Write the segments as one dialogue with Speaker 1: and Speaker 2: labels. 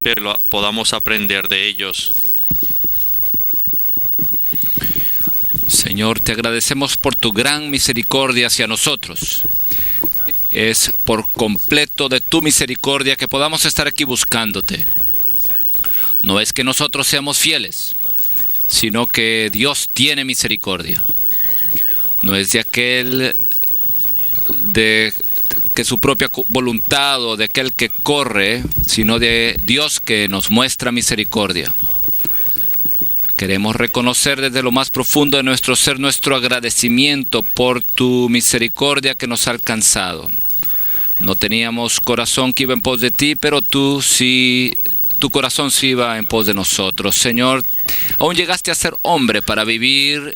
Speaker 1: pero podamos aprender de ellos.
Speaker 2: Señor, te agradecemos por tu gran misericordia hacia nosotros. Es por completo de tu misericordia que podamos estar aquí buscándote. No es que nosotros seamos fieles, sino que Dios tiene misericordia. No es de aquel de que su propia voluntad o de aquel que corre, sino de Dios que nos muestra misericordia. Queremos reconocer desde lo más profundo de nuestro ser nuestro agradecimiento por tu misericordia que nos ha alcanzado. No teníamos corazón que iba en pos de ti, pero tú sí, tu corazón sí iba en pos de nosotros. Señor, aún llegaste a ser hombre para vivir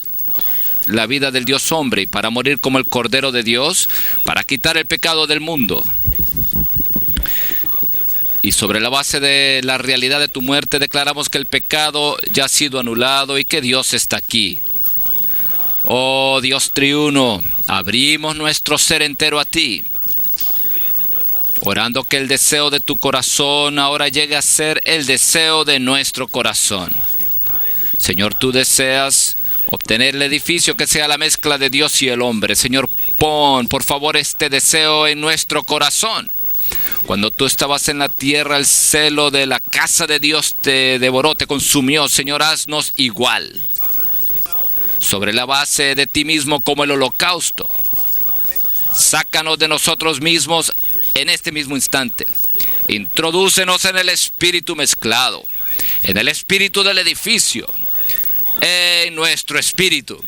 Speaker 2: la vida del Dios hombre y para morir como el Cordero de Dios, para quitar el pecado del mundo. Y sobre la base de la realidad de tu muerte declaramos que el pecado ya ha sido anulado y que Dios está aquí. Oh Dios triuno, abrimos nuestro ser entero a ti, orando que el deseo de tu corazón ahora llegue a ser el deseo de nuestro corazón. Señor, tú deseas obtener el edificio que sea la mezcla de Dios y el hombre. Señor, pon por favor este deseo en nuestro corazón. Cuando tú estabas en la tierra, el celo de la casa de Dios te devoró, te consumió. Señor, haznos igual, sobre la base de ti mismo como el holocausto. Sácanos de nosotros mismos en este mismo instante. Introdúcenos en el espíritu mezclado, en el espíritu del edificio, en nuestro espíritu,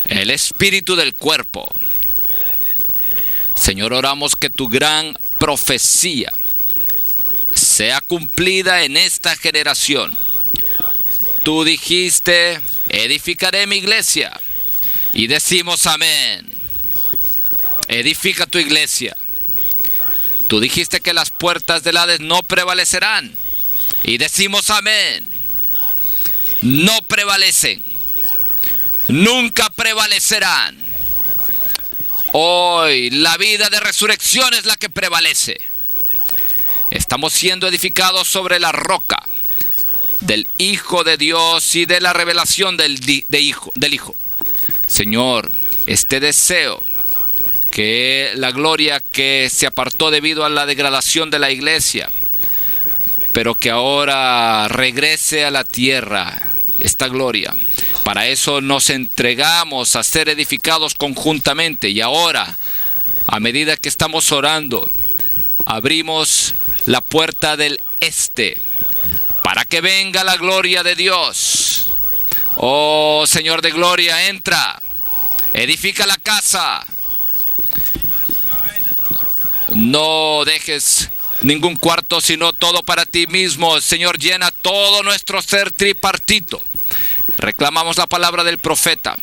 Speaker 2: el espíritu del cuerpo. Señor, oramos que tu gran profecía sea cumplida en esta generación. Tú dijiste, edificaré mi iglesia, y decimos amén. Edifica tu iglesia. Tú dijiste que las puertas del Hades no prevalecerán, y decimos amén. No prevalecen, nunca prevalecerán. Hoy la vida de resurrección es la que prevalece. Estamos siendo edificados sobre la roca del Hijo de Dios y de la revelación del Hijo. Señor, este deseo, que la gloria que se apartó debido a la degradación de la iglesia, pero que ahora regrese a la tierra, esta gloria. Para eso nos entregamos a ser edificados conjuntamente. Y ahora, a medida que estamos orando, abrimos la puerta del este para que venga la gloria de Dios. Oh Señor de gloria, entra, edifica la casa. No dejes ningún cuarto, sino todo para ti mismo. Señor, llena todo nuestro ser tripartito. Reclamamos la palabra del profeta.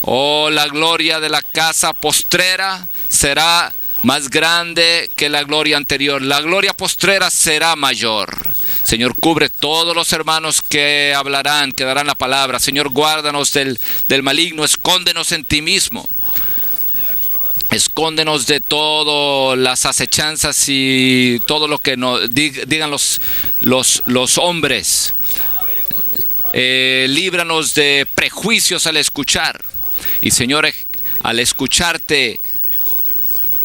Speaker 2: Oh, la gloria de la casa postrera será más grande que la gloria anterior. La gloria postrera será mayor. Señor, cubre todos los hermanos que hablarán, que darán la palabra. Señor, guárdanos del maligno. Escóndenos en ti mismo. Escóndenos de todas las acechanzas y todo lo que nos digan los hombres. Líbranos de prejuicios al escuchar. Y Señor, al escucharte,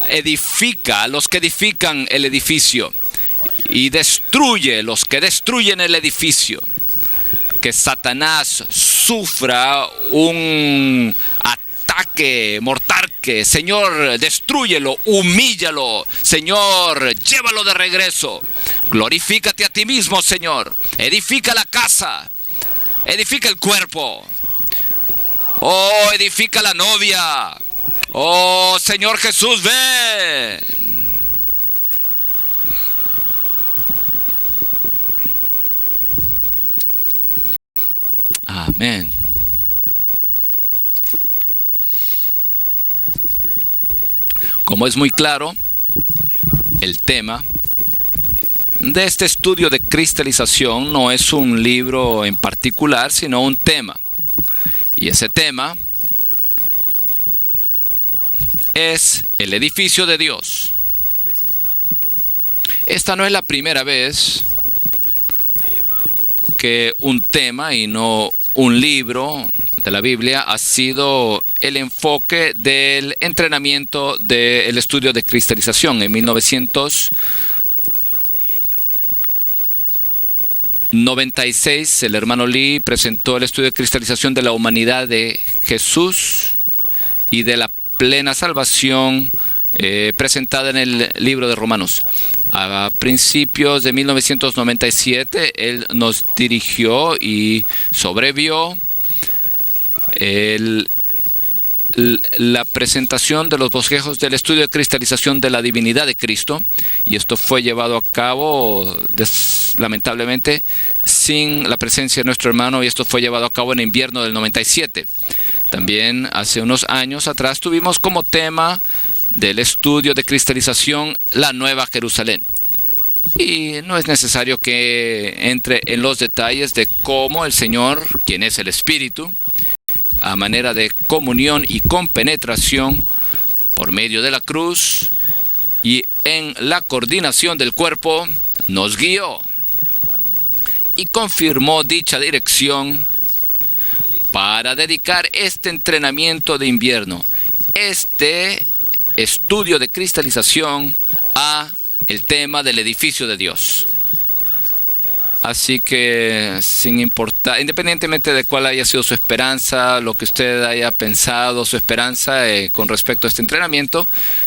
Speaker 2: edifica a los que edifican el edificio y destruye los que destruyen el edificio. Que Satanás sufra un ataque mortal. Señor, destrúyelo, humíllalo. Señor, llévalo de regreso. Glorifícate a ti mismo, Señor. Edifica la casa. Edifica el cuerpo. Oh, edifica la novia. Oh, Señor Jesús, ven. Amén. Como es muy claro, el tema de este estudio de cristalización no es un libro en particular, sino un tema. Y ese tema es el edificio de Dios. Esta no es la primera vez que un tema y no un libro de la Biblia ha sido el enfoque del entrenamiento del estudio de cristalización. En 1996, el hermano Lee presentó el estudio de cristalización de la humanidad de Jesús y de la plena salvación presentada en el libro de Romanos. A principios de 1997, él nos dirigió y sobrevió la presentación de los bosquejos del estudio de cristalización de la divinidad de Cristo, y esto fue llevado a cabo lamentablemente sin la presencia de nuestro hermano, y esto fue llevado a cabo en invierno del 97. También hace unos años atrás tuvimos como tema del estudio de cristalización la Nueva Jerusalén. Y no es necesario que entre en los detalles de cómo el Señor, quien es el Espíritu, a manera de comunión y compenetración por medio de la cruz y en la coordinación del cuerpo, nos guió y confirmó dicha dirección para dedicar este entrenamiento de invierno, este estudio de cristalización, a el tema del edificio de Dios. Así que, sin importar, independientemente de cuál haya sido su esperanza, lo que usted haya pensado, su esperanza con respecto a este entrenamiento,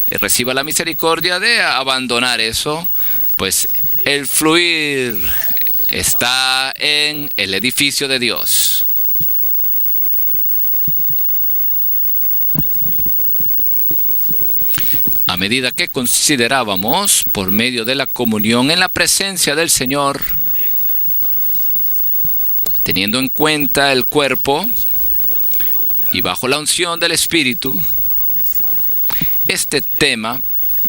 Speaker 2: reciba la misericordia de abandonar eso, pues el fluir está en el edificio de Dios. A medida que considerábamos por medio de la comunión en la presencia del Señor, teniendo en cuenta el cuerpo y bajo la unción del Espíritu, este tema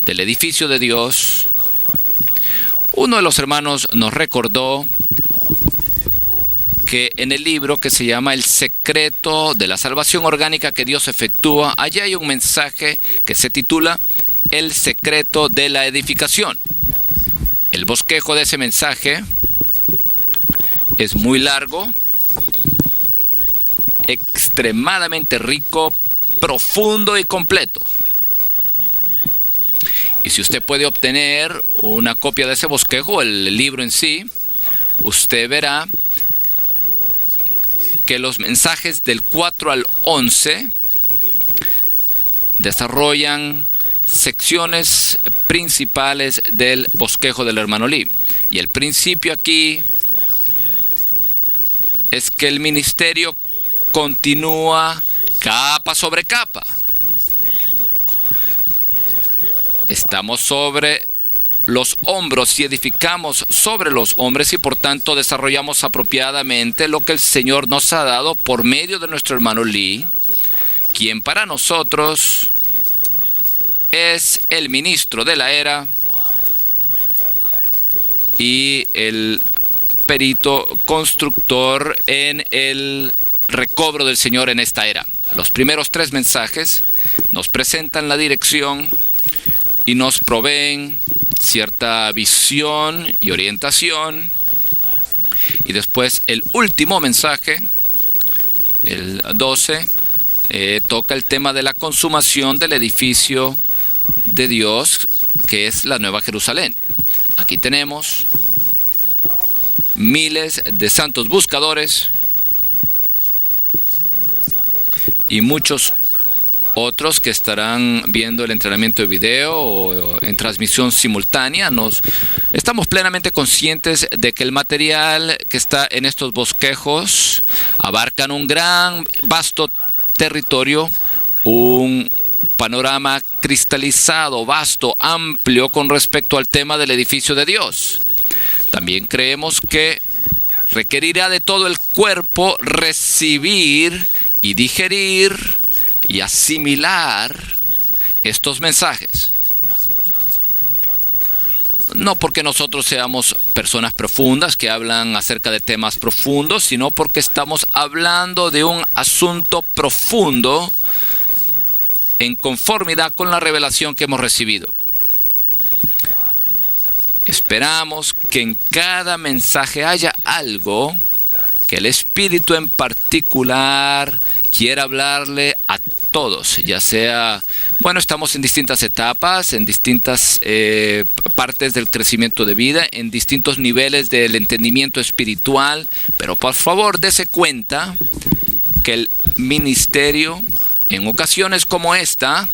Speaker 2: del edificio de Dios, uno de los hermanos nos recordó que en el libro que se llama El secreto de la salvación orgánica que Dios efectúa, allí hay un mensaje que se titula El secreto de la edificación. El bosquejo de ese mensaje es muy largo, extremadamente rico, profundo y completo. Y si usted puede obtener una copia de ese bosquejo, el libro en sí, usted verá que los mensajes del 4 al 11 desarrollan secciones principales del bosquejo del hermano Lee. Y el principio aquí es que el ministerio continúa capa sobre capa. Estamos sobre los hombros y edificamos sobre los hombres, y por tanto desarrollamos apropiadamente lo que el Señor nos ha dado por medio de nuestro hermano Lee, quien para nosotros es el ministro de la era y el perito constructor en el recobro del Señor en esta era. Los primeros 3 mensajes nos presentan la dirección y nos proveen cierta visión y orientación, y después el último mensaje, el 12, toca el tema de la consumación del edificio de Dios, que es la Nueva Jerusalén. Aquí tenemos miles de santos buscadores y muchos otros que estarán viendo el entrenamiento de video o en transmisión simultánea. Estamos plenamente conscientes de que el material que está en estos bosquejos abarcan un gran, vasto territorio, un panorama cristalizado, vasto, amplio con respecto al tema del edificio de Dios. También creemos que requerirá de todo el cuerpo recibir y digerir y asimilar estos mensajes. No porque nosotros seamos personas profundas que hablan acerca de temas profundos, sino porque estamos hablando de un asunto profundo en conformidad con la revelación que hemos recibido. Esperamos que en cada mensaje haya algo que el Espíritu en particular quiere hablarle a todos, ya sea, bueno, estamos en distintas etapas, en distintas partes del crecimiento de vida, en distintos niveles del entendimiento espiritual, pero por favor dése cuenta que el ministerio en ocasiones como esta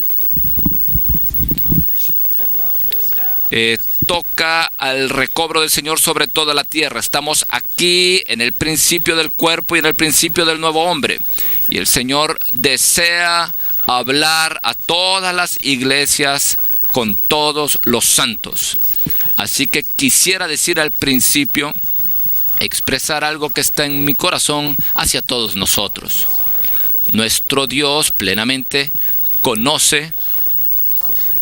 Speaker 2: toca al recobro del Señor sobre toda la tierra. Estamos aquí en el principio del cuerpo y en el principio del nuevo hombre. Y el Señor desea hablar a todas las iglesias con todos los santos. Así que quisiera decir al principio, expresar algo que está en mi corazón hacia todos nosotros. Nuestro Dios plenamente conoce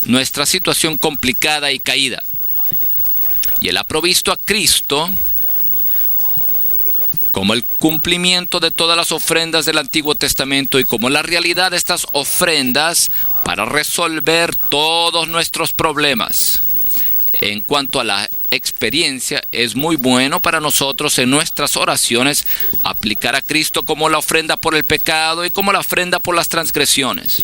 Speaker 2: nuestra situación complicada y caída. Y Él ha provisto a Cristo como el cumplimiento de todas las ofrendas del Antiguo Testamento y como la realidad de estas ofrendas para resolver todos nuestros problemas. En cuanto a la experiencia, es muy bueno para nosotros en nuestras oraciones aplicar a Cristo como la ofrenda por el pecado y como la ofrenda por las transgresiones.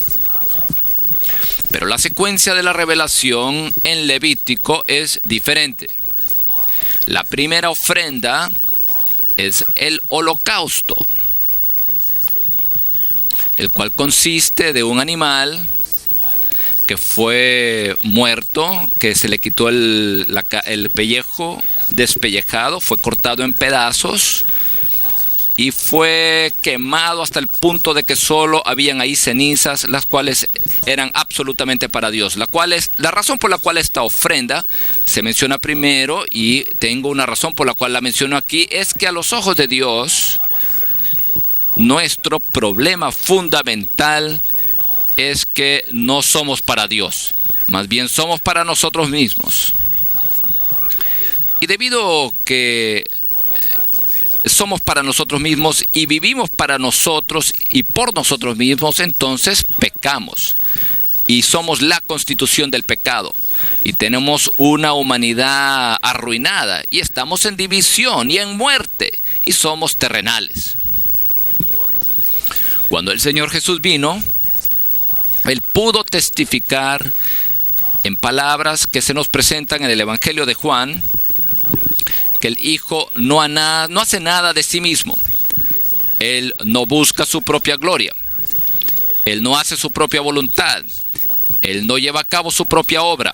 Speaker 2: Pero la secuencia de la revelación en Levítico es diferente. La primera ofrenda es el holocausto, el cual consiste de un animal que fue muerto, que se le quitó el pellejo despellejado, fue cortado en pedazos y fue quemado hasta el punto de que solo habían ahí cenizas, las cuales eran absolutamente para Dios. La razón por la cual esta ofrenda se menciona primero, y tengo una razón por la cual la menciono aquí, es que a los ojos de Dios, nuestro problema fundamental es que no somos para Dios, más bien somos para nosotros mismos. Y debido a que somos para nosotros mismos y vivimos para nosotros y por nosotros mismos, entonces pecamos. Y somos la constitución del pecado. Y tenemos una humanidad arruinada. Y estamos en división y en muerte. Y somos terrenales. Cuando el Señor Jesús vino, Él pudo testificar en palabras que se nos presentan en el Evangelio de Juan, que el Hijo no hace nada de sí mismo. Él no busca su propia gloria. Él no hace su propia voluntad. Él no lleva a cabo su propia obra.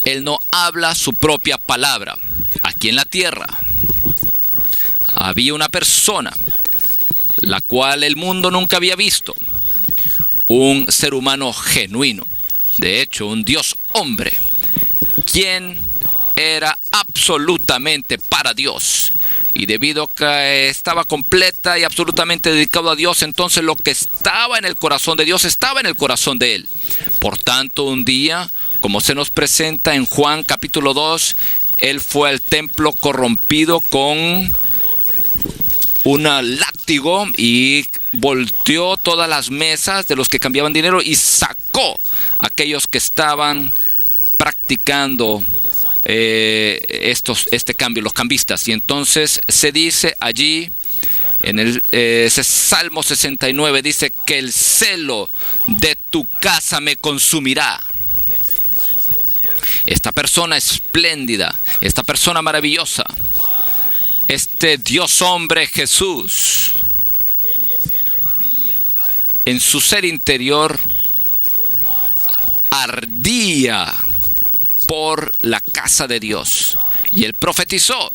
Speaker 2: Él no habla su propia palabra. Aquí en la tierra había una persona la cual el mundo nunca había visto. Un ser humano genuino. De hecho, un Dios hombre. Quien era absolutamente para Dios. Y debido a que estaba completa y absolutamente dedicado a Dios, entonces lo que estaba en el corazón de Dios estaba en el corazón de Él. Por tanto, un día, como se nos presenta en Juan capítulo 2, Él fue al templo corrompido con un látigo y volteó todas las mesas de los que cambiaban dinero y sacó a aquellos que estaban practicando este cambio, los cambistas. Y entonces se dice allí en ese Salmo 69, dice que el celo de tu casa me consumirá. Esta persona espléndida, esta persona maravillosa, este Dios hombre Jesús, en su ser interior ardía por la casa de Dios. Y él profetizó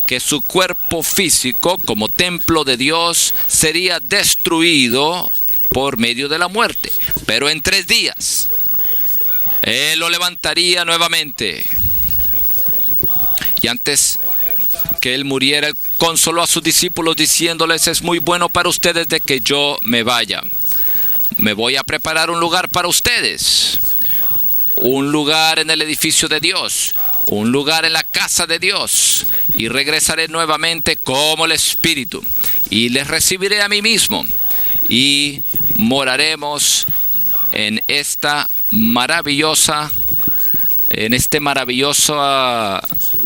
Speaker 2: que su cuerpo físico como templo de Dios sería destruido por medio de la muerte, pero en 3 días Él lo levantaría nuevamente. Y antes que Él muriera, Él consoló a sus discípulos diciéndoles: es muy bueno para ustedes de que yo me vaya. Me voy a preparar un lugar para ustedes. Un lugar en el edificio de Dios, un lugar en la casa de Dios, y regresaré nuevamente como el Espíritu, y les recibiré a mí mismo, y moraremos en este maravilloso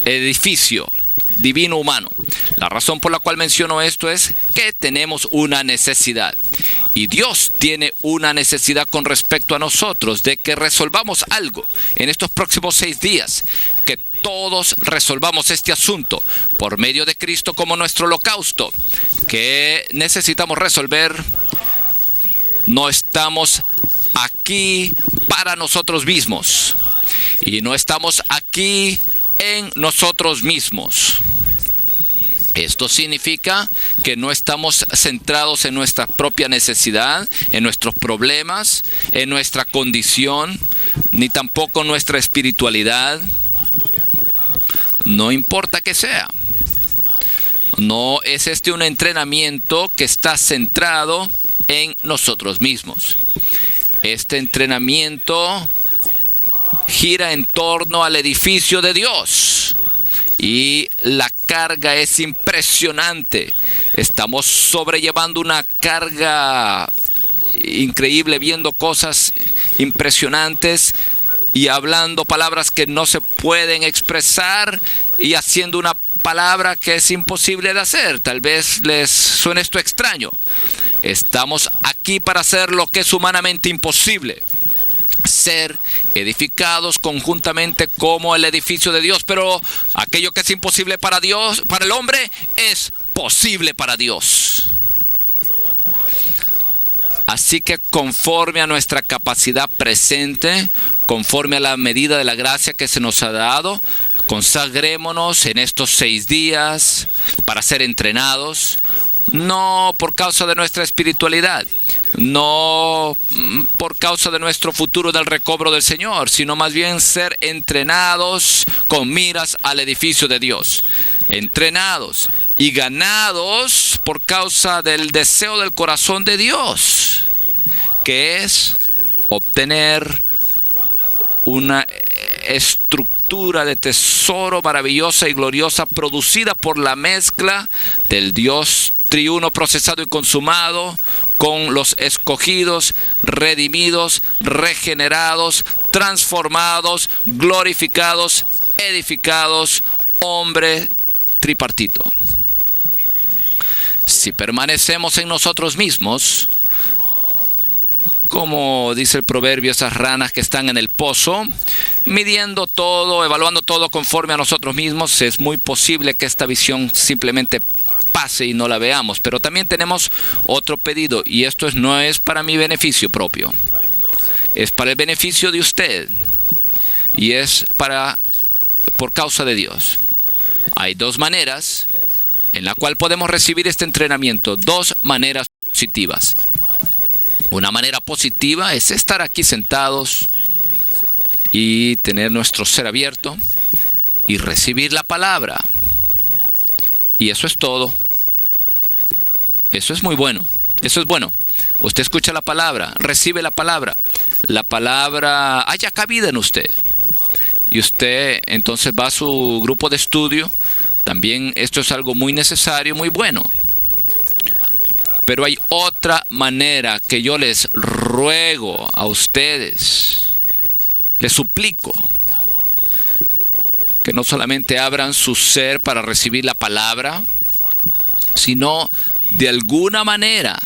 Speaker 2: edificio divino humano. La razón por la cual menciono esto es que tenemos una necesidad. Y Dios tiene una necesidad con respecto a nosotros de que resolvamos algo en estos próximos 6 días. Que todos resolvamos este asunto por medio de Cristo como nuestro holocausto. Que necesitamos resolver. No estamos aquí para nosotros mismos. Y no estamos aquí en nosotros mismos. Esto significa que no estamos centrados en nuestra propia necesidad, en nuestros problemas, en nuestra condición, ni tampoco en nuestra espiritualidad. No importa que sea. No es un entrenamiento que está centrado en nosotros mismos. Este entrenamiento gira en torno al edificio de Dios. Y la carga es impresionante. Estamos sobrellevando una carga increíble, viendo cosas impresionantes y hablando palabras que no se pueden expresar y haciendo una palabra que es imposible de hacer. Tal vez les suene esto extraño. Estamos aquí para hacer lo que es humanamente imposible. Ser edificados conjuntamente como el edificio de Dios, pero aquello que es imposible para Dios, para el hombre, es posible para Dios. Así que conforme a nuestra capacidad presente, conforme a la medida de la gracia que se nos ha dado, consagrémonos en estos 6 días para ser entrenados, no por causa de nuestra espiritualidad, no por causa de nuestro futuro del recobro del Señor, sino más bien ser entrenados con miras al edificio de Dios. Entrenados y ganados por causa del deseo del corazón de Dios, que es obtener una estructura de tesoro maravillosa y gloriosa producida por la mezcla del Dios triuno procesado y consumado con los escogidos, redimidos, regenerados, transformados, glorificados, edificados, hombre tripartito. Si permanecemos en nosotros mismos, como dice el proverbio, esas ranas que están en el pozo, midiendo todo, evaluando todo conforme a nosotros mismos, es muy posible que esta visión simplemente pase y no la veamos. Pero también tenemos otro pedido, y esto no es para mi beneficio propio, es para el beneficio de usted, y es por causa de Dios. Hay 2 maneras en la cual podemos recibir este entrenamiento, 2 maneras positivas. Una manera positiva es estar aquí sentados y tener nuestro ser abierto y recibir la palabra. Y eso es todo. Eso es muy bueno. Eso es bueno. Usted escucha la palabra, recibe la palabra. La palabra haya cabida en usted. Y usted entonces va a su grupo de estudio. También esto es algo muy necesario, muy bueno. Pero hay otra manera que yo les ruego a ustedes, les suplico, que no solamente abran su ser para recibir la palabra, sino de alguna manera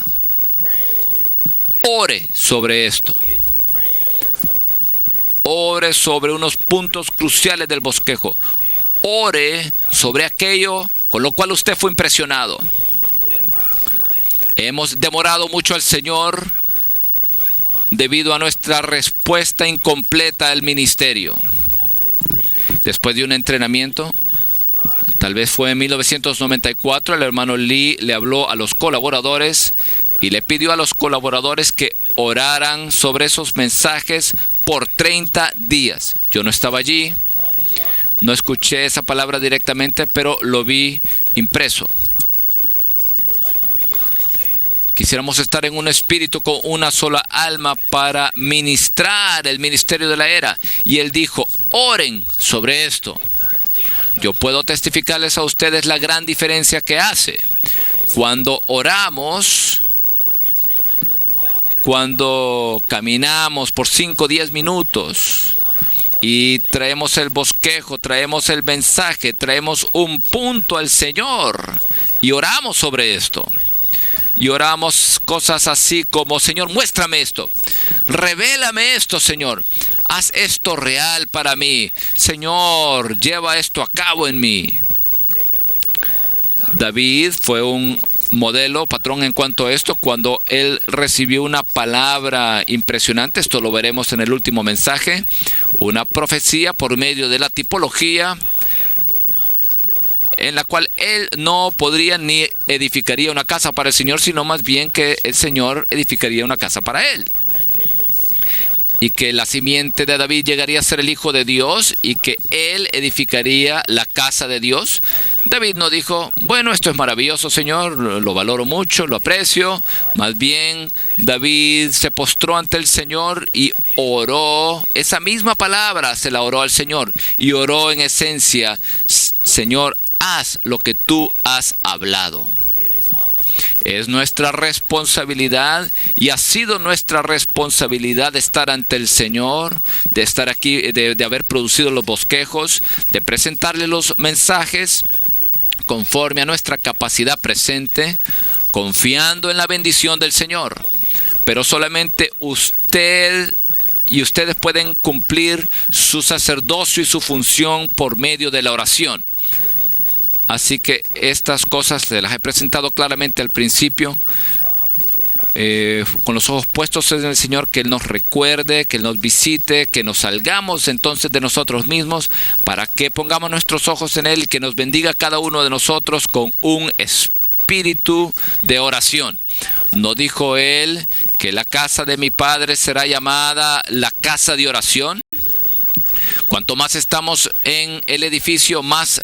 Speaker 2: ore sobre esto. Ore sobre unos puntos cruciales del bosquejo. Ore sobre aquello con lo cual usted fue impresionado. Hemos demorado mucho al Señor debido a nuestra respuesta incompleta al ministerio. Después de un entrenamiento, tal vez fue en 1994, el hermano Lee le habló a los colaboradores y le pidió a los colaboradores que oraran sobre esos mensajes por 30 días. Yo no estaba allí, no escuché esa palabra directamente, pero lo vi impreso. Quisiéramos estar en un espíritu con una sola alma para ministrar el ministerio de la era. Y él dijo, oren sobre esto. Yo puedo testificarles a ustedes la gran diferencia que hace. Cuando oramos, cuando caminamos por 5 o 10 minutos y traemos el bosquejo, traemos el mensaje, traemos un punto al Señor y oramos sobre esto. Y oramos cosas así como: Señor, muéstrame esto, revélame esto, Señor, haz esto real para mí, Señor, lleva esto a cabo en mí. David fue un modelo, patrón en cuanto a esto, cuando él recibió una palabra impresionante. Esto lo veremos en el último mensaje, una profecía por medio de la tipología, en la cual él no podría ni edificaría una casa para el Señor, sino más bien que el Señor edificaría una casa para él. Y que la simiente de David llegaría a ser el Hijo de Dios y que él edificaría la casa de Dios. David no dijo: bueno, esto es maravilloso, Señor, lo valoro mucho, lo aprecio. Más bien, David se postró ante el Señor y oró. Esa misma palabra se la oró al Señor y oró en esencia: Señor, haz lo que tú has hablado. Es nuestra responsabilidad y ha sido nuestra responsabilidad de estar ante el Señor, de estar aquí, de haber producido los bosquejos, de presentarle los mensajes conforme a nuestra capacidad presente, confiando en la bendición del Señor. Pero solamente usted y ustedes pueden cumplir su sacerdocio y su función por medio de la oración. Así que estas cosas se las he presentado claramente al principio, con los ojos puestos en el Señor, que Él nos recuerde, que Él nos visite, que nos salgamos entonces de nosotros mismos, para que pongamos nuestros ojos en Él y que nos bendiga cada uno de nosotros con un espíritu de oración. ¿No dijo Él que la casa de mi Padre será llamada la casa de oración? Cuanto más estamos en el edificio, más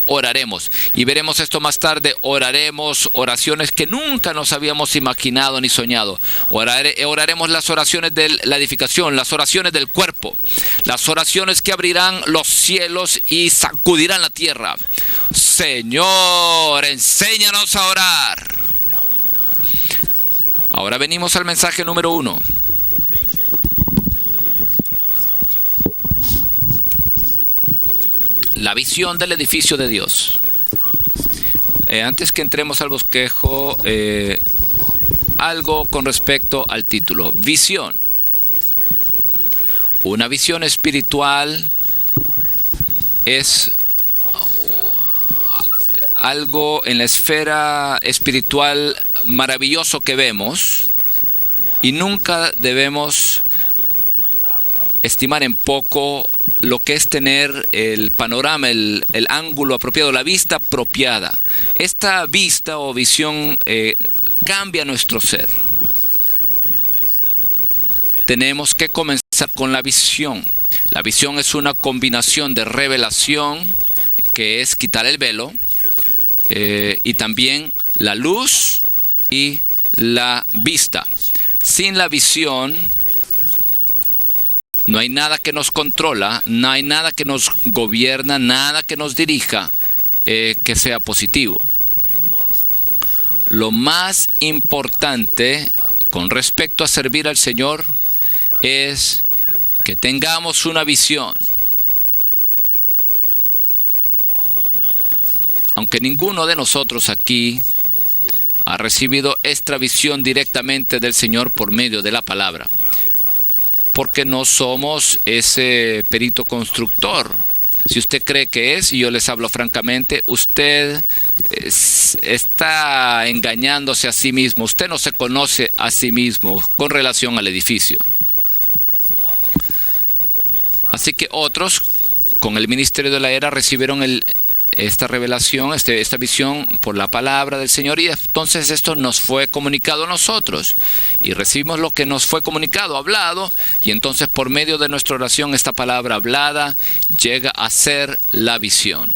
Speaker 2: oraremos, y veremos esto más tarde. Oraremos oraciones que nunca nos habíamos imaginado ni soñado. Oraremos las oraciones de la edificación, las oraciones del cuerpo, las oraciones que abrirán los cielos y sacudirán la tierra. Señor, enséñanos a orar. Ahora venimos al mensaje número 1. La visión del edificio de Dios. Antes que entremos al bosquejo, algo con respecto al título. Visión. Una visión espiritual es algo en la esfera espiritual maravilloso que vemos, y nunca debemos estimar en poco lo que es tener el panorama, el ángulo apropiado, la vista apropiada. Esta vista o visión cambia nuestro ser. Tenemos que comenzar con la visión. La visión es una combinación de revelación, que es quitar el velo, y también la luz y la vista. Sin la visión no hay nada que nos controla, no hay nada que nos gobierna, nada que nos dirija que sea positivo. Lo más importante con respecto a servir al Señor es que tengamos una visión. Aunque ninguno de nosotros aquí ha recibido esta visión directamente del Señor por medio de la palabra, porque no somos ese perito constructor. Si usted cree que es, y yo les hablo francamente, usted está engañándose a sí mismo. Usted no se conoce a sí mismo con relación al edificio. Así que otros, con el ministerio de la era, recibieron esta revelación, esta visión por la palabra del Señor, y entonces esto nos fue comunicado a nosotros y recibimos lo que nos fue comunicado, hablado, y entonces por medio de nuestra oración esta palabra hablada llega a ser la visión.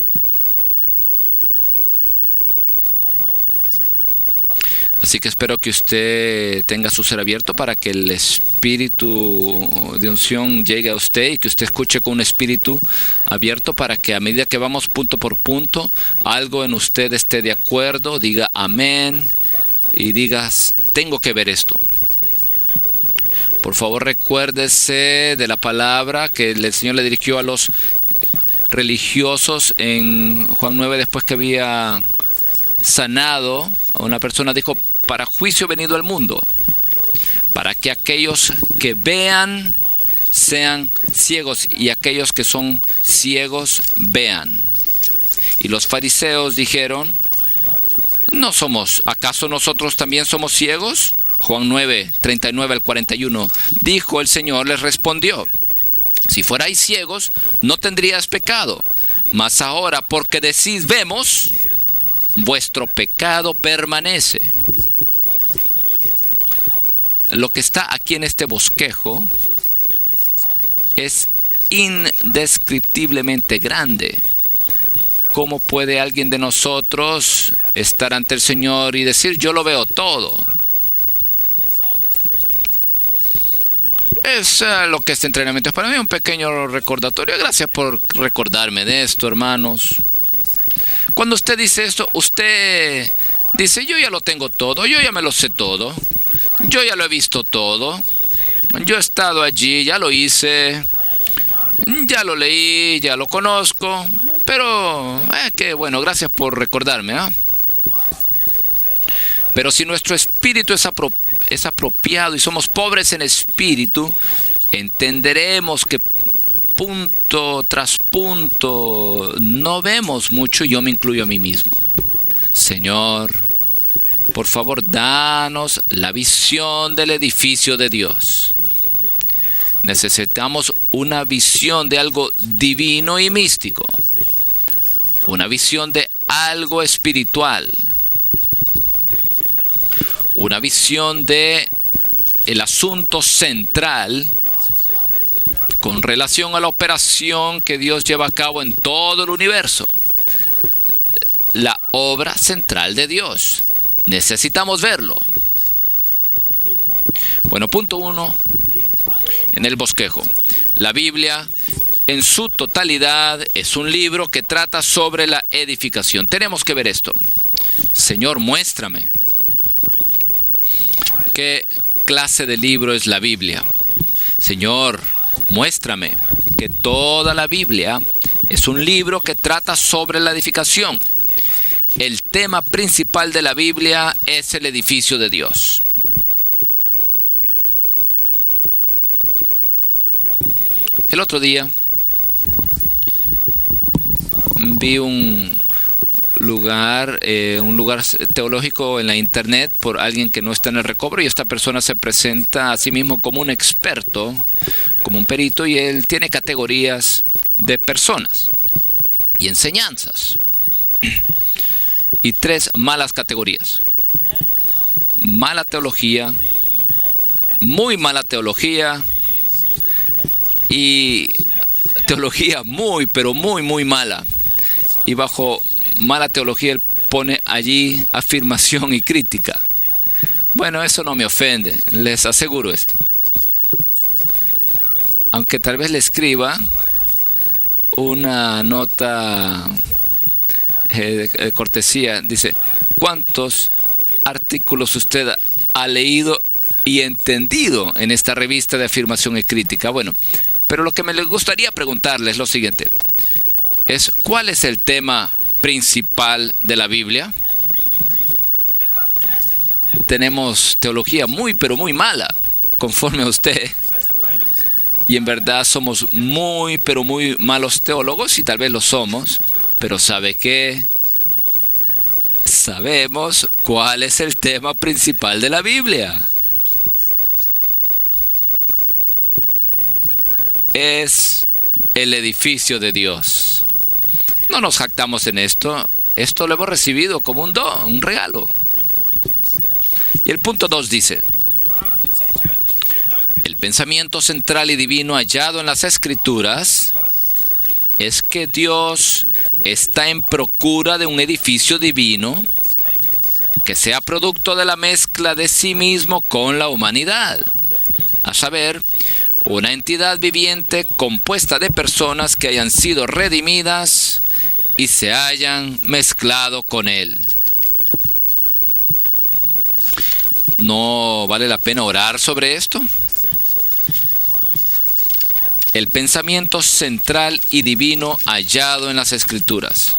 Speaker 2: Así que espero que usted tenga su ser abierto para que el espíritu de unción llegue a usted, y que usted escuche con un espíritu abierto, para que a medida que vamos punto por punto, algo en usted esté de acuerdo, diga amén y digas: tengo que ver esto. Por favor, recuérdese de la palabra que el Señor le dirigió a los religiosos en Juan 9, después que había sanado a una persona. Dijo: para juicio he venido al mundo, para que aquellos que vean sean ciegos y aquellos que son ciegos vean. Y los fariseos dijeron: ¿acaso nosotros también somos ciegos? Juan 9, 39 al 41. Dijo el Señor, les respondió: si fuerais ciegos, no tendríais pecado. Mas ahora, porque decís vemos, vuestro pecado permanece. Lo que está aquí en este bosquejo es indescriptiblemente grande. ¿Cómo puede alguien de nosotros estar ante el Señor y decir: yo lo veo todo? Es lo que este entrenamiento es para mí, un pequeño recordatorio. Gracias por recordarme de esto, hermanos. Cuando usted dice esto, usted dice: yo ya lo tengo todo, yo ya me lo sé todo, yo ya lo he visto todo, yo he estado allí, ya lo hice, ya lo leí, ya lo conozco. Pero, qué bueno, gracias por recordarme, ¿eh? Pero si nuestro espíritu es apropiado y somos pobres en espíritu, entenderemos que punto tras punto no vemos mucho, y yo me incluyo a mí mismo. Señor, por favor, danos la visión del edificio de Dios. Necesitamos una visión de algo divino y místico, una visión de algo espiritual, una visión de el asunto central con relación a la operación que Dios lleva a cabo en todo el universo. La obra central de Dios. Necesitamos verlo. Bueno, punto 1 en el bosquejo. La Biblia en su totalidad es un libro que trata sobre la edificación. Tenemos que ver esto. Señor, muéstrame qué clase de libro es la Biblia. Señor, muéstrame que toda la Biblia es un libro que trata sobre la edificación. El tema principal de la Biblia es el edificio de Dios. El otro día vi un lugar teológico en la internet por alguien que no está en el recobro, y esta persona se presenta a sí mismo como un experto, como un perito, y él tiene categorías de personas y enseñanzas y 3 malas categorías: mala teología, muy mala teología y teología muy, pero muy, muy mala. Y bajo mala teología él pone allí afirmación y crítica. Bueno, eso no me ofende, les aseguro esto. Aunque tal vez le escriba una nota de cortesía, dice: ¿cuántos artículos usted ha leído y entendido en esta revista de afirmación y crítica? Bueno, pero lo que me gustaría preguntarle es lo siguiente: ¿cuál es el tema principal de la Biblia? Tenemos teología muy, pero muy mala, conforme a usted. Y en verdad somos muy, pero muy malos teólogos, y tal vez lo somos. Pero ¿sabe qué? Sabemos cuál es el tema principal de la Biblia. Es el edificio de Dios. No nos jactamos en esto. Esto lo hemos recibido como un don, un regalo. Y el punto 2 dice: el pensamiento central y divino hallado en las Escrituras es que Dios está en procura de un edificio divino que sea producto de la mezcla de sí mismo con la humanidad, a saber, una entidad viviente compuesta de personas que hayan sido redimidas y se hayan mezclado con Él. ¿No vale la pena orar sobre esto? el pensamiento central y divino hallado en las Escrituras.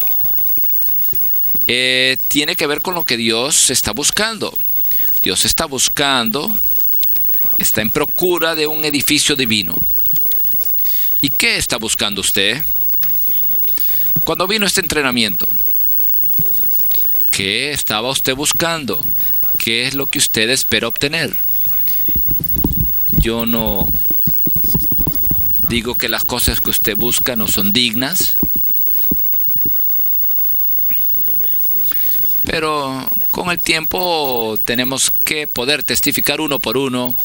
Speaker 2: Tiene que ver con lo que Dios está buscando. Dios está en procura de un edificio divino. ¿Y qué está buscando usted? Cuando vino este entrenamiento, ¿qué estaba usted buscando? ¿Qué es lo que usted espera obtener? Yo no digo que las cosas que usted busca no son dignas, pero con el tiempo tenemos que poder testificar uno por uno: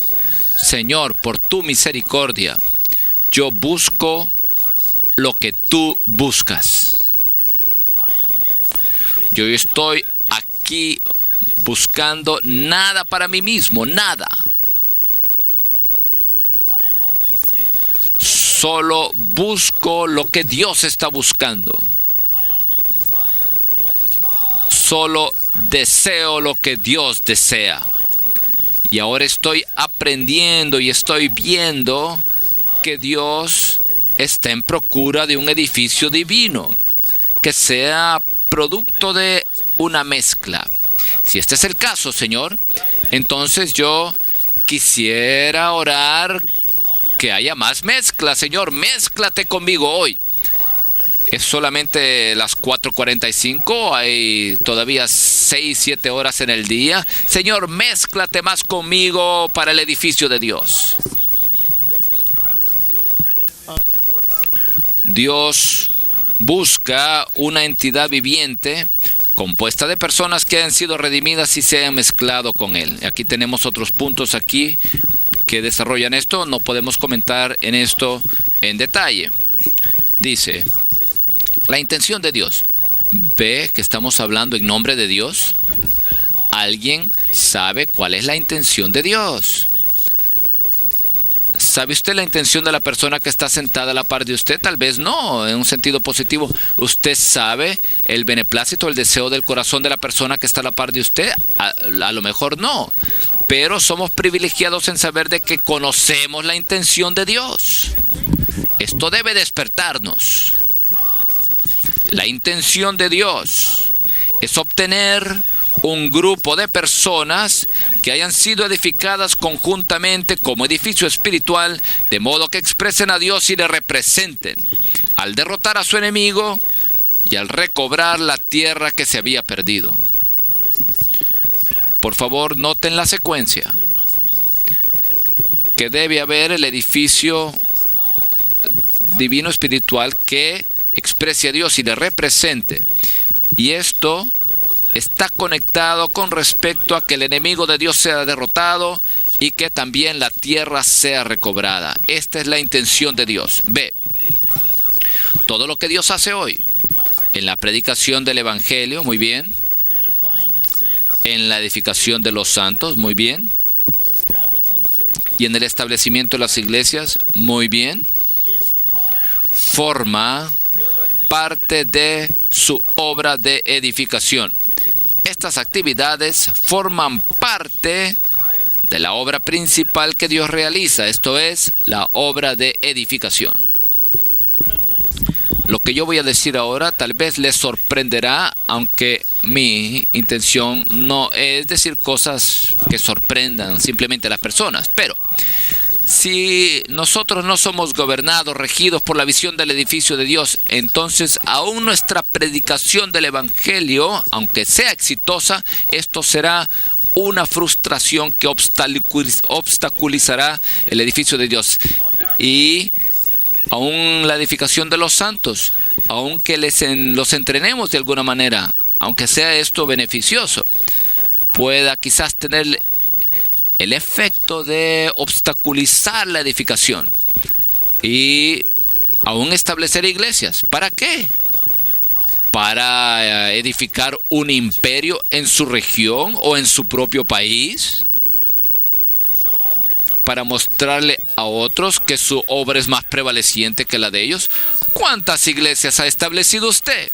Speaker 2: Señor, por tu misericordia, yo busco lo que tú buscas. Yo estoy aquí buscando nada para mí mismo, nada. Solo busco lo que Dios está buscando. Solo deseo lo que Dios desea. Y ahora estoy aprendiendo y estoy viendo que Dios está en procura de un edificio divino, que sea producto de una mezcla. Si este es el caso, Señor, entonces yo quisiera orar que haya más mezcla. Señor, mézclate conmigo hoy. Es solamente las 4:45, hay todavía 6, 7 horas en el día. Señor, mézclate más conmigo para el edificio de Dios. Dios busca una entidad viviente compuesta de personas que han sido redimidas y se han mezclado con Él. Aquí tenemos otros puntos aquí que desarrollan esto. No podemos comentar en esto en detalle. Dice, la intención de Dios. ¿Ve que estamos hablando en nombre de Dios? ¿Alguien sabe cuál es la intención de Dios? ¿Sabe usted la intención de la persona que está sentada a la par de usted? Tal vez no, en un sentido positivo. ¿Usted sabe el beneplácito, el deseo del corazón de la persona que está a la par de usted? A lo mejor no. Pero somos privilegiados en saber de que conocemos la intención de Dios. Esto debe despertarnos. La intención de Dios es obtener un grupo de personas que hayan sido edificadas conjuntamente como edificio espiritual, de modo que expresen a Dios y le representen al derrotar a su enemigo y al recobrar la tierra que se había perdido. Por favor, noten la secuencia. Que debe haber el edificio divino espiritual que exprese a Dios y le represente. Y esto está conectado con respecto a que el enemigo de Dios sea derrotado y que también la tierra sea recobrada. Esta es la intención de Dios. Ve, todo lo que Dios hace hoy en la predicación del Evangelio, muy bien. En la edificación de los santos, muy bien. Y en el establecimiento de las iglesias, muy bien. Forma parte de su obra de edificación. Estas actividades forman parte de la obra principal que Dios realiza, esto es, la obra de edificación. Lo que yo voy a decir ahora tal vez les sorprenderá, aunque mi intención no es decir cosas que sorprendan simplemente a las personas, pero si nosotros no somos gobernados, regidos por la visión del edificio de Dios, entonces aún nuestra predicación del Evangelio, aunque sea exitosa, esto será una frustración que obstaculizará el edificio de Dios. Y aún la edificación de los santos, aunque los entrenemos de alguna manera, aunque sea esto beneficioso, pueda quizás tener el efecto de obstaculizar la edificación y aún establecer iglesias. ¿Para qué? ¿Para edificar un imperio en su región o en su propio país? ¿Para mostrarle a otros que su obra es más prevaleciente que la de ellos? ¿Cuántas iglesias ha establecido usted?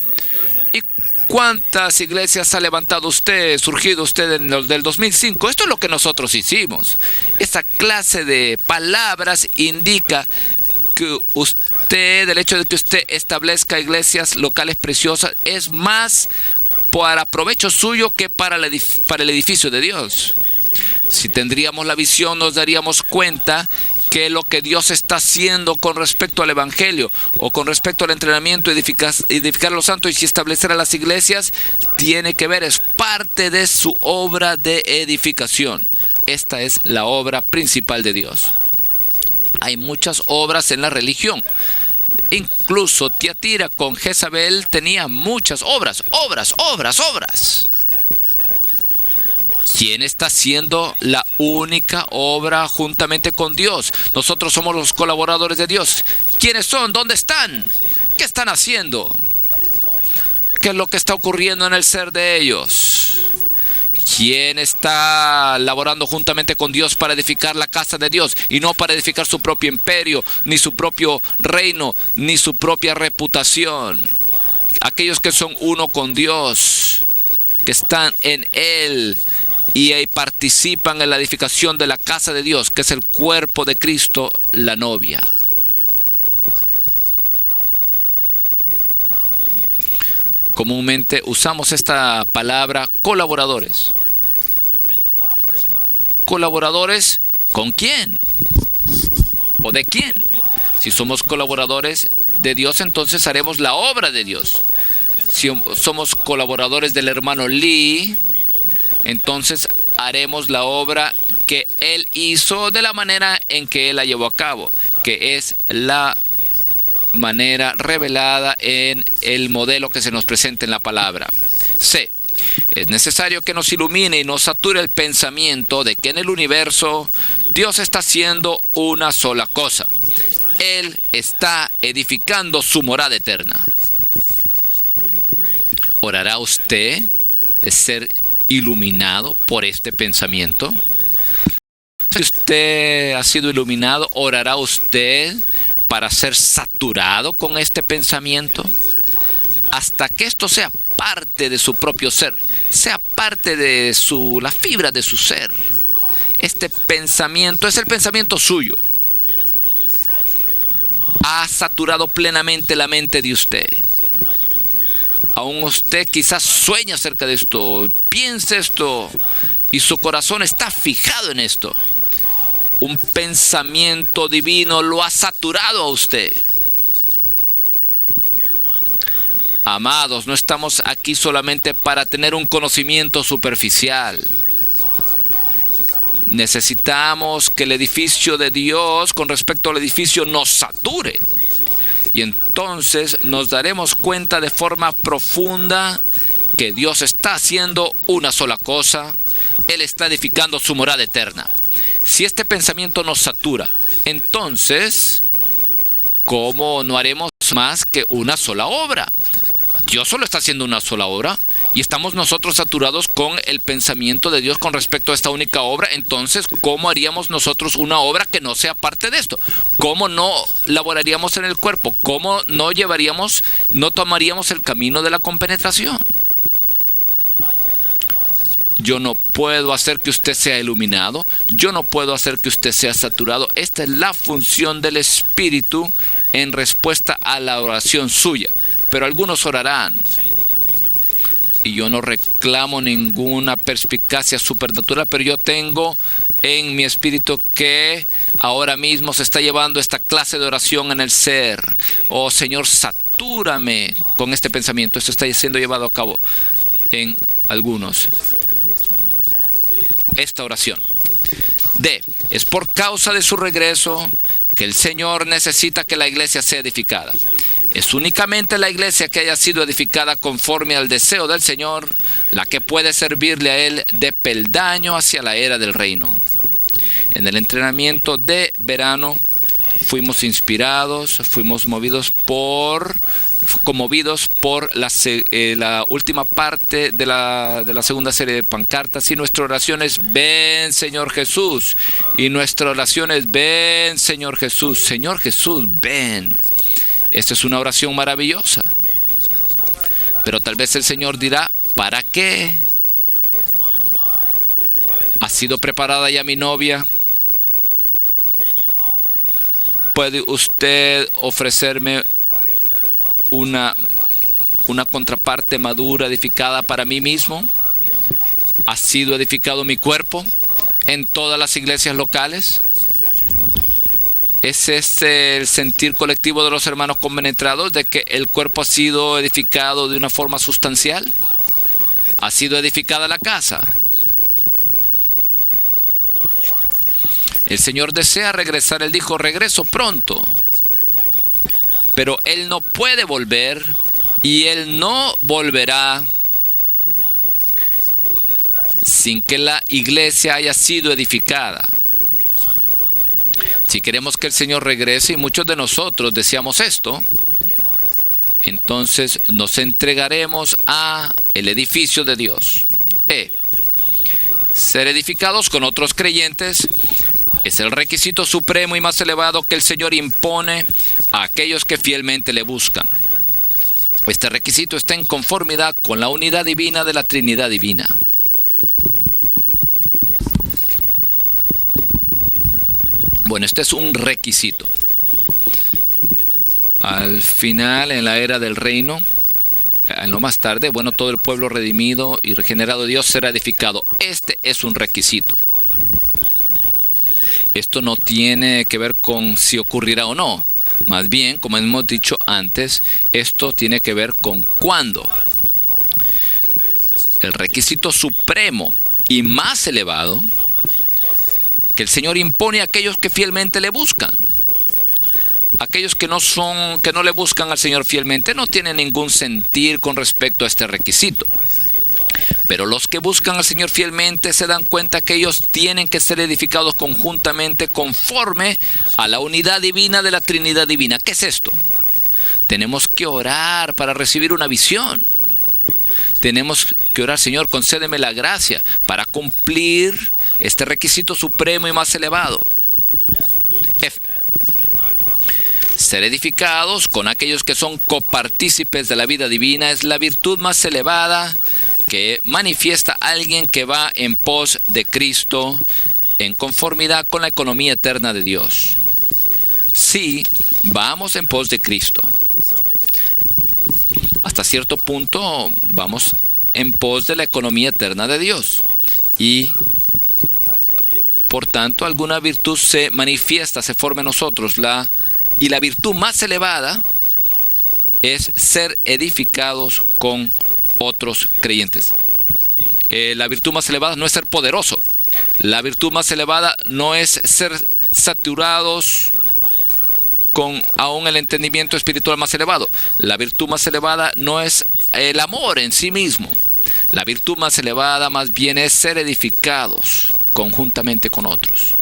Speaker 2: ¿Y cuántas iglesias ha levantado usted, surgido usted en los del 2005? Esto es lo que nosotros hicimos. Esa clase de palabras indica que usted, el hecho de que usted establezca iglesias locales preciosas, es más para provecho suyo que para el edificio de Dios. Si tendríamos la visión, nos daríamos cuenta que lo que Dios está haciendo con respecto al Evangelio o con respecto al entrenamiento, edificar a los santos y establecer a las iglesias, tiene que ver, es parte de su obra de edificación. Esta es la obra principal de Dios. Hay muchas obras en la religión. Incluso Tiatira con Jezabel tenía muchas obras. ¿Quién está haciendo la única obra juntamente con Dios? Nosotros somos los colaboradores de Dios. ¿Quiénes son? ¿Dónde están? ¿Qué están haciendo? ¿Qué es lo que está ocurriendo en el ser de ellos? ¿Quién está laborando juntamente con Dios para edificar la casa de Dios y no para edificar su propio imperio, ni su propio reino, ni su propia reputación? Aquellos que son uno con Dios, que están en Él y participan en la edificación de la casa de Dios, que es el cuerpo de Cristo, la novia. Comúnmente usamos esta palabra colaboradores. ¿Colaboradores con quién? ¿O de quién? Si somos colaboradores de Dios, entonces haremos la obra de Dios. Si somos colaboradores del hermano Lee, entonces haremos la obra que él hizo de la manera en que él la llevó a cabo, que es la manera revelada en el modelo que se nos presenta en la palabra. C. Es necesario que nos ilumine y nos sature el pensamiento de que en el universo Dios está haciendo una sola cosa. Él está edificando su morada eterna. ¿Orará usted de ser iluminado por este pensamiento? Si usted ha sido iluminado, ¿orará usted para ser saturado con este pensamiento? Hasta que esto sea parte de su propio ser, sea parte de la fibra de su ser. Este pensamiento es el pensamiento suyo. Ha saturado plenamente la mente de usted. Aún usted quizás sueña acerca de esto, piensa esto y su corazón está fijado en esto. Un pensamiento divino lo ha saturado a usted. Amados, no estamos aquí solamente para tener un conocimiento superficial. Necesitamos que el edificio de Dios con respecto al edificio nos sature. Y entonces nos daremos cuenta de forma profunda que Dios está haciendo una sola cosa. Él está edificando su morada eterna. Si este pensamiento nos satura, entonces, ¿cómo no haremos más que una sola obra? Dios solo está haciendo una sola obra y estamos nosotros saturados con el pensamiento de Dios con respecto a esta única obra. Entonces, ¿cómo haríamos nosotros una obra que no sea parte de esto? ¿Cómo no laboraríamos en el cuerpo? ¿Cómo no tomaríamos el camino de la compenetración? Yo no puedo hacer que usted sea iluminado. Yo no puedo hacer que usted sea saturado. Esta es la función del Espíritu en respuesta a la oración suya. Pero algunos orarán. Y yo no reclamo ninguna perspicacia supernatural, pero yo tengo en mi espíritu que ahora mismo se está llevando esta clase de oración en el ser. Oh Señor, satúrame con este pensamiento. Esto está siendo llevado a cabo en algunos. Esta oración. D. Es por causa de su regreso que el Señor necesita que la iglesia sea edificada. Es únicamente la iglesia que haya sido edificada conforme al deseo del Señor la que puede servirle a Él de peldaño hacia la era del reino. En el entrenamiento de verano fuimos inspirados, fuimos conmovidos por la última parte de la segunda serie de pancartas, y nuestra oración es: ven Señor Jesús. Y nuestra oración es: ven Señor Jesús. Señor Jesús, ven. Esta es una oración maravillosa. Pero tal vez el Señor dirá: ¿para qué? ¿Ha sido preparada ya mi novia? ¿Puede usted ofrecerme una contraparte madura edificada para mí mismo? ¿Ha sido edificado mi cuerpo en todas las iglesias locales? ¿Es este el sentir colectivo de los hermanos compenetrados de que el cuerpo ha sido edificado de una forma sustancial? ¿Ha sido edificada la casa? El Señor desea regresar. Él dijo: regreso pronto. Pero Él no puede volver y Él no volverá sin que la iglesia haya sido edificada. Si queremos que el Señor regrese, y muchos de nosotros deseamos esto, entonces nos entregaremos a el edificio de Dios. Ser edificados con otros creyentes es el requisito supremo y más elevado que el Señor impone a aquellos que fielmente le buscan. Este requisito está en conformidad con la unidad divina de la Trinidad divina. Bueno, este es un requisito. Al final, en la era del reino, en lo más tarde, bueno, todo el pueblo redimido y regenerado de Dios será edificado. Este es un requisito. Esto no tiene que ver con si ocurrirá o no. Más bien, como hemos dicho antes, esto tiene que ver con cuándo. El requisito supremo y más elevado que el Señor impone a aquellos que fielmente le buscan. Aquellos que no le buscan al Señor fielmente no tienen ningún sentir con respecto a este requisito. Pero los que buscan al Señor fielmente se dan cuenta que ellos tienen que ser edificados conjuntamente conforme a la unidad divina de la Trinidad divina. ¿Qué es esto? Tenemos que orar para recibir una visión. Tenemos que orar: Señor, concédeme la gracia para cumplir este requisito supremo y más elevado. Ser edificados con aquellos que son copartícipes de la vida divina es la virtud más elevada que manifiesta alguien que va en pos de Cristo en conformidad con la economía eterna de Dios. Sí, vamos en pos de Cristo. Hasta cierto punto vamos en pos de la economía eterna de Dios. Y por tanto, alguna virtud se manifiesta, se forma en nosotros. Y la virtud más elevada es ser edificados con otros creyentes. La virtud más elevada no es ser poderoso. La virtud más elevada no es ser saturados con aún el entendimiento espiritual más elevado. La virtud más elevada no es el amor en sí mismo. La virtud más elevada más bien es ser edificados conjuntamente con otros.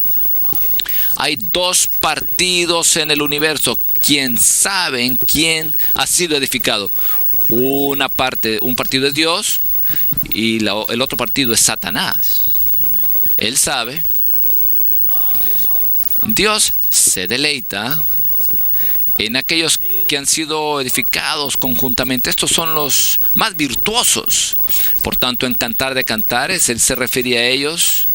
Speaker 2: Hay dos partidos en el universo. ¿Quién saben quién ha sido edificado? Un partido es Dios y el otro partido es Satanás. Él sabe. Dios se deleita en aquellos que han sido edificados conjuntamente. Estos son los más virtuosos. Por tanto, en Cantar de Cantares, Él se refería a ellos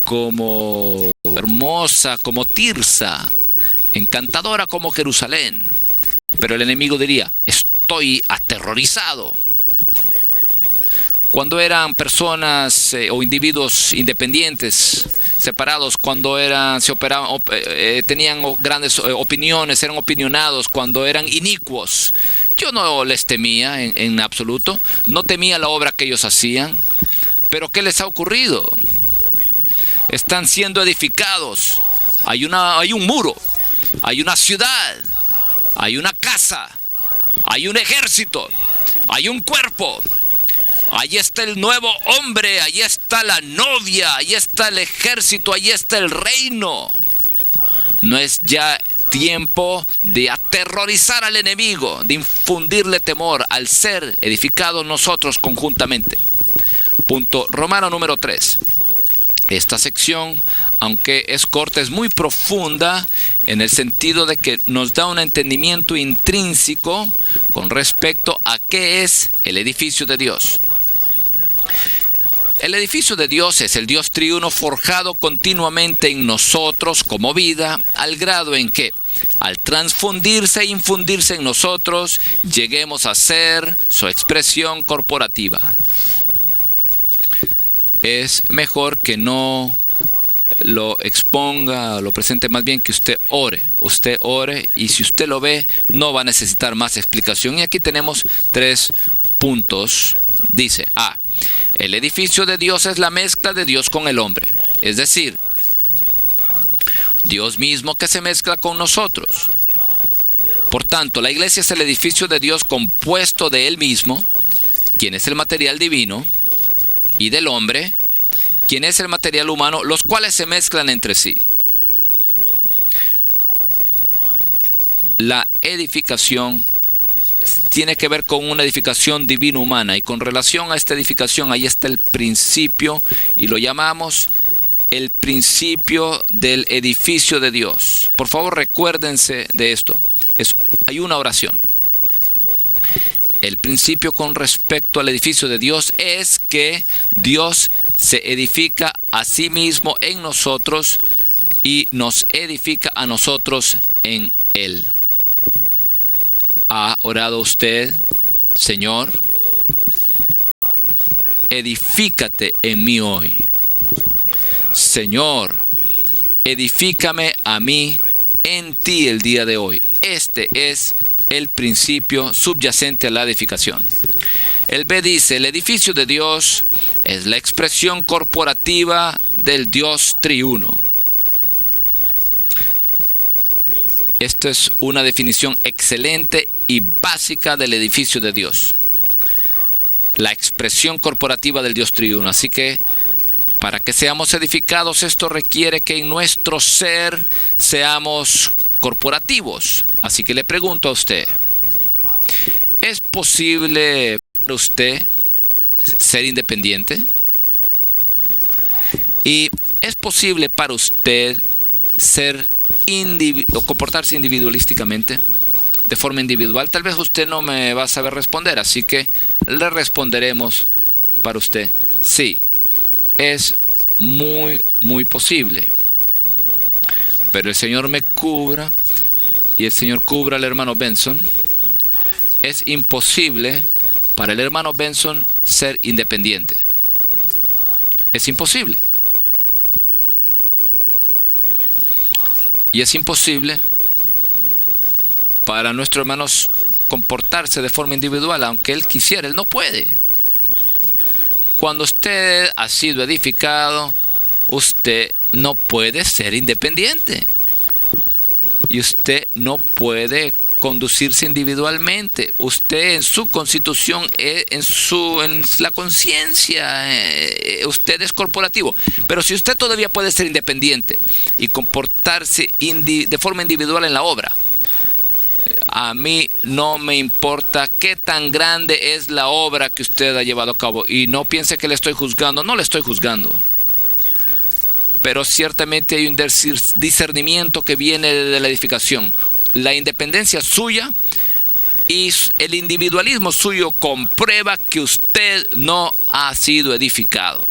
Speaker 2: como hermosa, como Tirsa, encantadora como Jerusalén. Pero el enemigo diría: estoy aterrorizado. Cuando eran personas o individuos independientes, separados, cuando tenían grandes opiniones, eran opinionados, cuando eran inicuos, yo no les temía en absoluto, no temía la obra que ellos hacían. Pero ¿qué les ha ocurrido? Están siendo edificados. Hay un muro, hay una ciudad, hay una casa, hay un ejército, hay un cuerpo. Ahí está el nuevo hombre, ahí está la novia, ahí está el ejército, ahí está el reino. No es ya tiempo de aterrorizar al enemigo, de infundirle temor al ser edificados nosotros conjuntamente. Punto romano número 3. Esta sección, aunque es corta, es muy profunda en el sentido de que nos da un entendimiento intrínseco con respecto a qué es el edificio de Dios. El edificio de Dios es el Dios triuno forjado continuamente en nosotros como vida, al grado en que, al transfundirse e infundirse en nosotros, lleguemos a ser su expresión corporativa. Es mejor que no lo exponga, lo presente, más bien que usted ore. Usted ore, y si usted lo ve, no va a necesitar más explicación. Y aquí tenemos 3 puntos. Dice: A. El edificio de Dios es la mezcla de Dios con el hombre. Es decir, Dios mismo que se mezcla con nosotros. Por tanto, la iglesia es el edificio de Dios compuesto de Él mismo, quien es el material divino, y del hombre, quien es el material humano, los cuales se mezclan entre sí. La edificación tiene que ver con una edificación divino-humana, y con relación a esta edificación, ahí está el principio, y lo llamamos el principio del edificio de Dios. Por favor, recuérdense de esto. Hay una oración. El principio con respecto al edificio de Dios es que Dios se edifica a sí mismo en nosotros y nos edifica a nosotros en Él. ¿Ha orado usted: Señor, edifícate en mí hoy? Señor, edifícame a mí en ti el día de hoy. Este es el principio subyacente a la edificación. El B dice: el edificio de Dios es la expresión corporativa del Dios triuno. Esta es una definición excelente y básica del edificio de Dios. La expresión corporativa del Dios triuno. Así que, para que seamos edificados, esto requiere que en nuestro ser seamos corporativos. Así que le pregunto a usted: ¿es posible para usted ser independiente? ¿Y es posible para usted o comportarse individualísticamente, de forma individual? Tal vez usted no me va a saber responder, así que le responderemos para usted: sí, es muy posible. Pero el Señor me cubra, y el Señor cubra al hermano Benson. Es imposible para el hermano Benson ser independiente. Es imposible. Y es imposible para nuestro hermano comportarse de forma individual, aunque él quisiera, él no puede. Cuando usted ha sido edificado, usted no puede ser independiente. Y usted no puede conducirse individualmente. Usted en su constitución, en la conciencia, usted es corporativo. Pero si usted todavía puede ser independiente y comportarse de forma individual en la obra, a mí no me importa qué tan grande es la obra que usted ha llevado a cabo. Y no piense que le estoy juzgando, no le estoy juzgando. Pero ciertamente hay un discernimiento que viene de la edificación. La independencia suya y el individualismo suyo comprueba que usted no ha sido edificado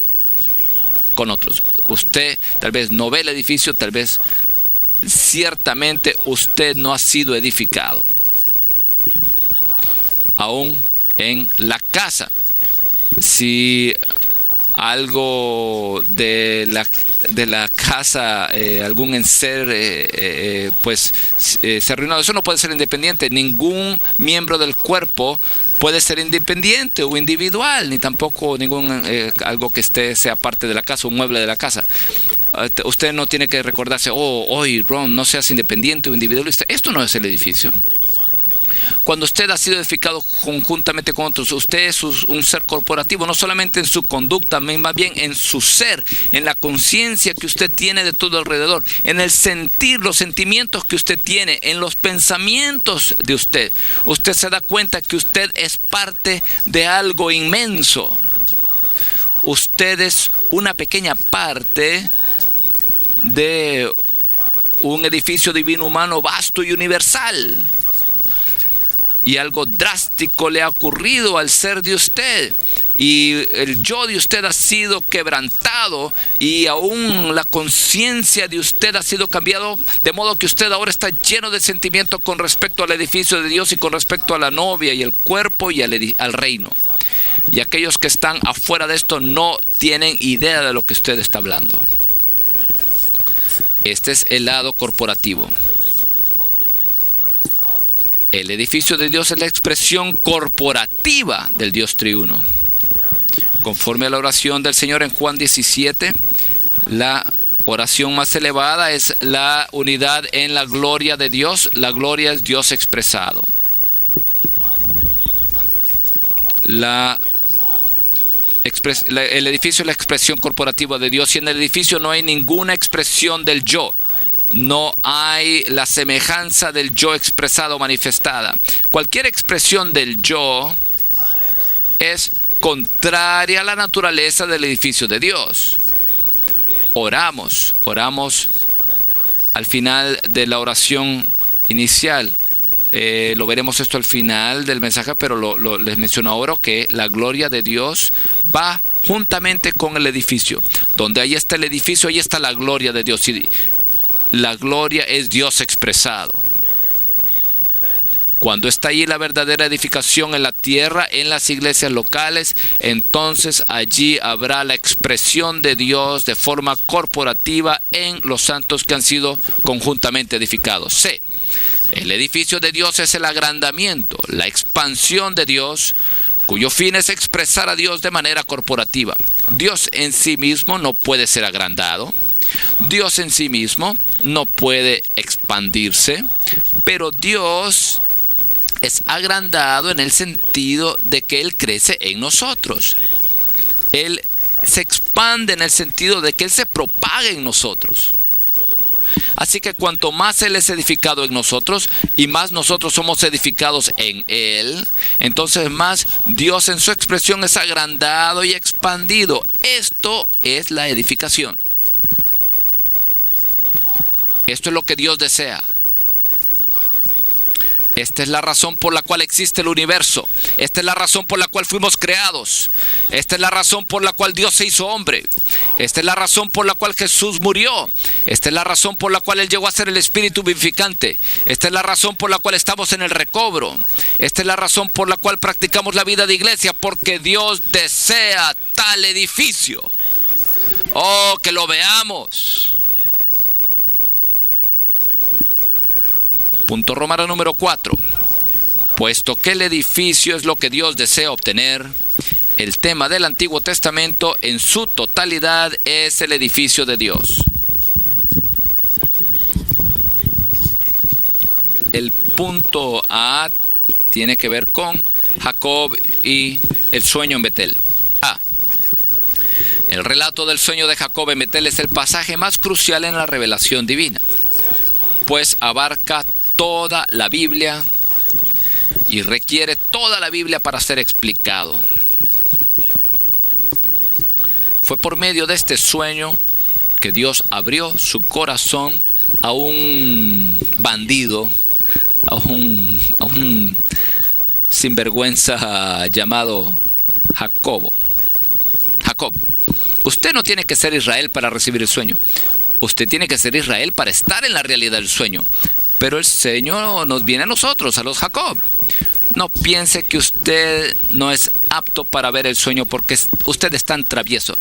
Speaker 2: con otros. Usted tal vez no ve el edificio, tal vez ciertamente usted no ha sido edificado. Aún en la casa, si algo de la casa, algún enser se arruinó, eso no puede ser independiente. Ningún miembro del cuerpo puede ser independiente o individual, ni tampoco algo que sea parte de la casa, un mueble de la casa. Usted no tiene que recordarse: hoy Ron, no seas independiente o individualista. Esto no es el edificio. Cuando usted ha sido edificado conjuntamente con otros, usted es un ser corporativo, no solamente en su conducta, más bien en su ser, en la conciencia que usted tiene de todo alrededor, en el sentir, los sentimientos que usted tiene, en los pensamientos de usted. Usted se da cuenta que usted es parte de algo inmenso. Usted es una pequeña parte de un edificio divino humano vasto y universal. Y algo drástico le ha ocurrido al ser de usted. y el yo de usted ha sido quebrantado y aún la conciencia de usted ha sido cambiado, de modo que usted ahora está lleno de sentimiento con respecto al edificio de Dios y con respecto a la novia y el cuerpo y al reino. Y aquellos que están afuera de esto no tienen idea de lo que usted está hablando. Este es el lado corporativo. El edificio de Dios es la expresión corporativa del Dios triuno. Conforme a la oración del Señor en Juan 17, la oración más elevada es la unidad en la gloria de Dios. La gloria es Dios expresado. El edificio es la expresión corporativa de Dios, y en el edificio no hay ninguna expresión del yo. No hay la semejanza del yo expresado o manifestada. Cualquier expresión del yo es contraria a la naturaleza del edificio de Dios. Oramos al final de la oración inicial. Lo veremos esto al final del mensaje, pero les menciono ahora que la gloria de Dios va juntamente con el edificio. Donde ahí está el edificio, ahí está la gloria de Dios. Y la gloria es Dios expresado. Cuando está allí la verdadera edificación en la tierra, en las iglesias locales, entonces allí habrá la expresión de Dios de forma corporativa en los santos que han sido conjuntamente edificados. C. El edificio de Dios es el agrandamiento, la expansión de Dios, cuyo fin es expresar a Dios de manera corporativa. Dios en sí mismo no puede ser agrandado. Dios en sí mismo no puede expandirse, pero Dios es agrandado en el sentido de que Él crece en nosotros. Él se expande en el sentido de que Él se propaga en nosotros. Así que cuanto más Él es edificado en nosotros y más nosotros somos edificados en Él, entonces más Dios en su expresión es agrandado y expandido. Esto es la edificación. Esto es lo que Dios desea. Esta es la razón por la cual existe el universo. Esta es la razón por la cual fuimos creados. Esta es la razón por la cual Dios se hizo hombre. Esta es la razón por la cual Jesús murió. Esta es la razón por la cual Él llegó a ser el Espíritu vivificante. Esta es la razón por la cual estamos en el recobro. Esta es la razón por la cual practicamos la vida de iglesia, porque Dios desea tal edificio. Oh, que lo veamos. Punto romano número 4. Puesto que el edificio es lo que Dios desea obtener, el tema del Antiguo Testamento en su totalidad es el edificio de Dios. El punto A tiene que ver con Jacob y el sueño en Betel. A. El relato del sueño de Jacob en Betel es el pasaje más crucial en la revelación divina, pues abarca toda la Biblia y requiere toda la Biblia para ser explicado. Fue por medio de este sueño que Dios abrió su corazón a un bandido, a un sinvergüenza llamado Jacob. Usted no tiene que ser Israel para recibir el sueño. Usted tiene que ser Israel para estar en la realidad del sueño. Pero el Señor nos viene a nosotros, a los Jacob. No piense que usted no es apto para ver el sueño porque usted es tan travieso.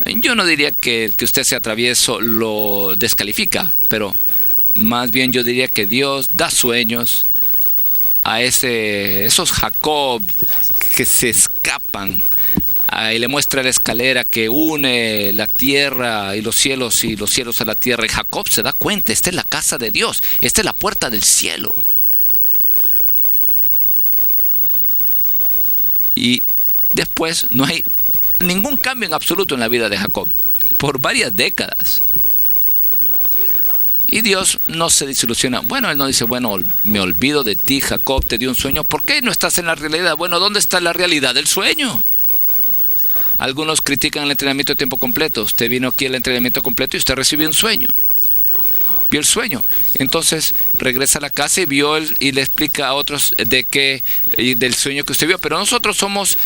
Speaker 2: Yo no diría que el que usted sea travieso lo descalifica, pero más bien yo diría que Dios da sueños a esos Jacob que se escapan. Y le muestra la escalera que une la tierra y los cielos a la tierra. Y Jacob se da cuenta, esta es la casa de Dios, esta es la puerta del cielo. Y después no hay ningún cambio en absoluto en la vida de Jacob, por varias décadas. Y Dios no se desilusiona. Bueno, Él no dice, bueno, me olvido de ti, Jacob, te di un sueño. ¿Por qué no estás en la realidad? Bueno, ¿dónde está la realidad del sueño? Algunos critican el entrenamiento de tiempo completo. Usted vino aquí al entrenamiento completo y usted recibió un sueño. vio el sueño. Entonces regresa a la casa y y le explica a otros del sueño que usted vio. Pero nosotros somos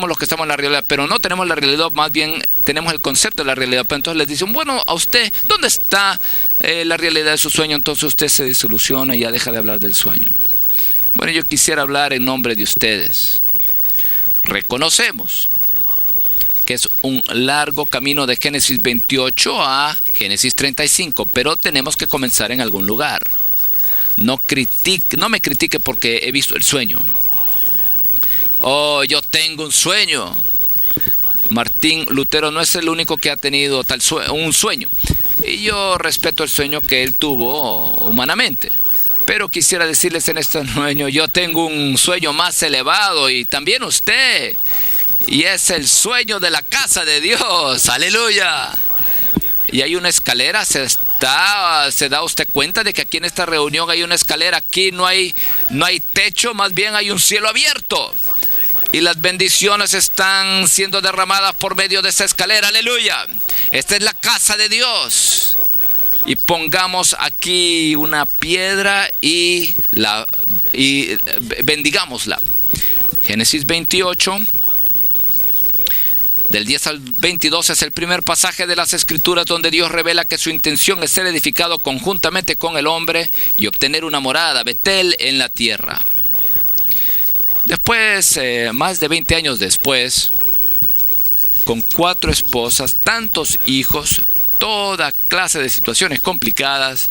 Speaker 2: los que estamos en la realidad, pero no tenemos la realidad, más bien tenemos el concepto de la realidad. Pero entonces les dicen, bueno, a usted, ¿dónde está la realidad de su sueño? Entonces usted se desilusiona y ya deja de hablar del sueño. Bueno, yo quisiera hablar en nombre de ustedes. Reconocemos que es un largo camino de Génesis 28 a Génesis 35, pero tenemos que comenzar en algún lugar. No me critique porque he visto el sueño. Oh, yo tengo un sueño. Martín Lutero no es el único que ha tenido un sueño. Y yo respeto el sueño que él tuvo humanamente. Pero quisiera decirles en este sueño, yo tengo un sueño más elevado y también usted. Y es el sueño de la casa de Dios. ¡Aleluya! Y hay una escalera. ¿Se da usted cuenta de que aquí en esta reunión hay una escalera? Aquí no hay techo, más bien hay un cielo abierto. Y las bendiciones están siendo derramadas por medio de esa escalera. ¡Aleluya! Esta es la casa de Dios. Y pongamos aquí una piedra y bendigámosla. Génesis 28. Del 10 al 22 es el primer pasaje de las Escrituras donde Dios revela que su intención es ser edificado conjuntamente con el hombre y obtener una morada, Betel, en la tierra. Después, más de 20 años después, con 4 esposas, tantos hijos, toda clase de situaciones complicadas,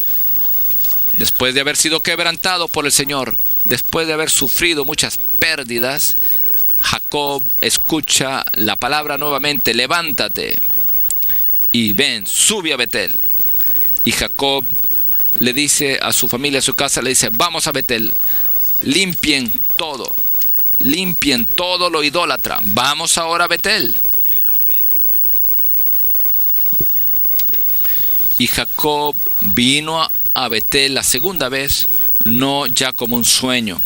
Speaker 2: después de haber sido quebrantado por el Señor, después de haber sufrido muchas pérdidas, Jacob escucha la palabra nuevamente, levántate y ven, sube a Betel. Y Jacob le dice a su familia, a su casa, le dice, vamos a Betel, limpien todo lo idólatra, vamos ahora a Betel. Y Jacob vino a Betel la segunda vez, no ya como un sueño,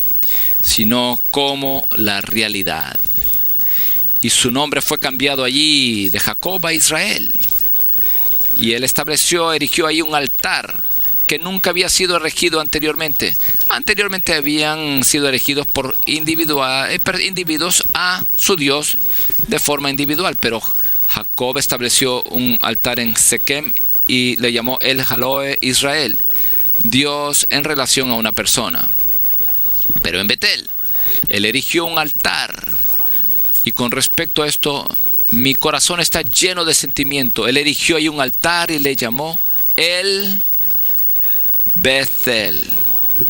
Speaker 2: sino como la realidad. Y su nombre fue cambiado allí de Jacob a Israel. Y él erigió ahí un altar que nunca había sido erigido anteriormente. Anteriormente habían sido erigidos por individuos a su Dios de forma individual, pero Jacob estableció un altar en Sequem y le llamó El Haloe Israel, Dios en relación a una persona. Pero en Betel, él erigió un altar. Y con respecto a esto, mi corazón está lleno de sentimiento. Él erigió ahí un altar y le llamó El Bethel,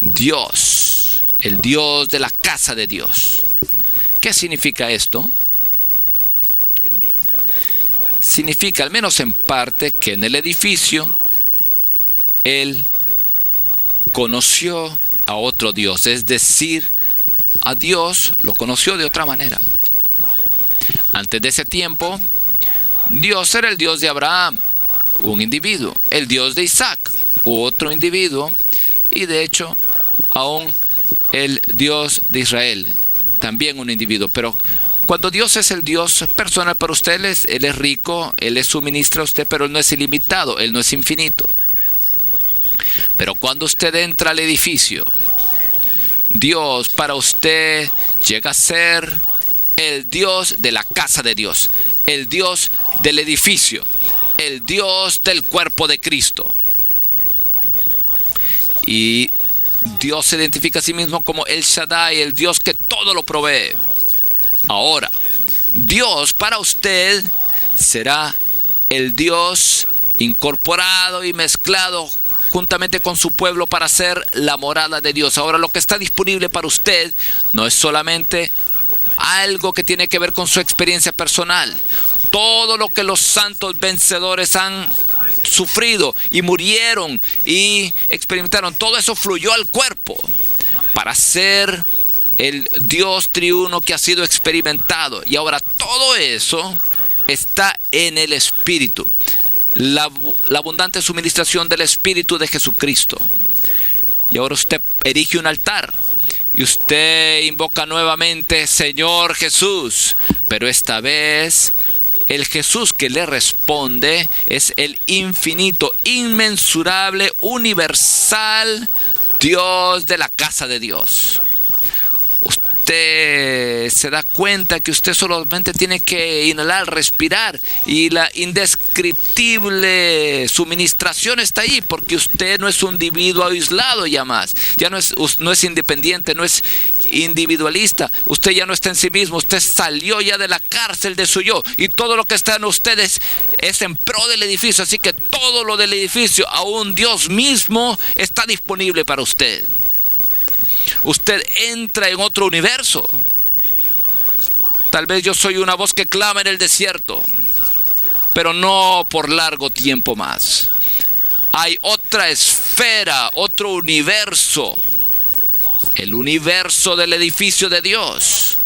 Speaker 2: Dios, el Dios de la casa de Dios. ¿Qué significa esto? Significa, al menos en parte, que en el edificio, él conoció a otro Dios, es decir, a Dios lo conoció de otra manera. Antes de ese tiempo, Dios era el Dios de Abraham, un individuo, el Dios de Isaac, otro individuo, y de hecho, aún el Dios de Israel, también un individuo. Pero cuando Dios es el Dios personal para usted, Él es rico, Él le suministra a usted, pero Él no es ilimitado, Él no es infinito. Pero cuando usted entra al edificio, Dios para usted llega a ser el Dios de la casa de Dios, el Dios del edificio, el Dios del cuerpo de Cristo. Y Dios se identifica a sí mismo como El Shaddai, el Dios que todo lo provee. Ahora, Dios para usted será el Dios incorporado y mezclado juntamente con su pueblo para ser la morada de Dios. Ahora, lo que está disponible para usted no es solamente algo que tiene que ver con su experiencia personal. Todo lo que los santos vencedores han sufrido y murieron y experimentaron, todo eso fluyó al cuerpo para ser el Dios triuno que ha sido experimentado. Y ahora todo eso está en el Espíritu. La abundante suministración del Espíritu de Jesucristo. Y ahora usted erige un altar y usted invoca nuevamente Señor Jesús, pero esta vez El Jesús que le responde es el infinito, inmensurable, universal Dios de la casa de Dios. Usted se da cuenta que usted solamente tiene que inhalar, respirar, y la indescriptible suministración está ahí, porque usted no es un individuo aislado ya más. Ya no es independiente, no es individualista. Usted ya no está en sí mismo. Usted salió ya de la cárcel de su yo, y todo lo que está en ustedes es en pro del edificio. Así que todo lo del edificio, aún Dios mismo, está disponible para usted. Usted entra en otro universo. Tal vez yo soy una voz que clama en el desierto, pero no por largo tiempo más. Hay otra esfera, otro universo. El universo del edificio de Dios,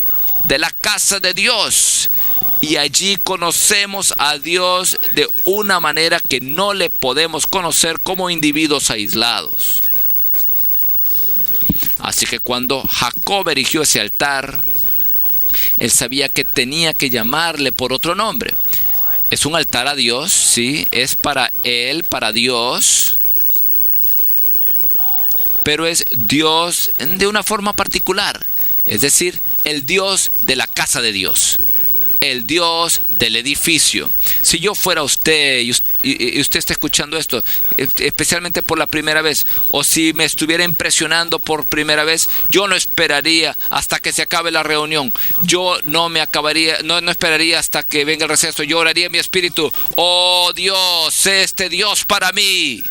Speaker 2: de la casa de Dios. Y allí conocemos a Dios de una manera que no le podemos conocer como individuos aislados. Así que cuando Jacob erigió ese altar, él sabía que tenía que llamarle por otro nombre. Es un altar a Dios, sí, es para él, para Dios, pero es Dios de una forma particular, es decir, el Dios de la casa de Dios, el Dios del edificio. Si yo fuera usted y usted está escuchando esto, especialmente por la primera vez, o si me estuviera impresionando por primera vez, yo no esperaría hasta que se acabe la reunión. Yo no esperaría hasta que venga el receso. Yo oraría en mi espíritu: oh Dios, sé este Dios para mí.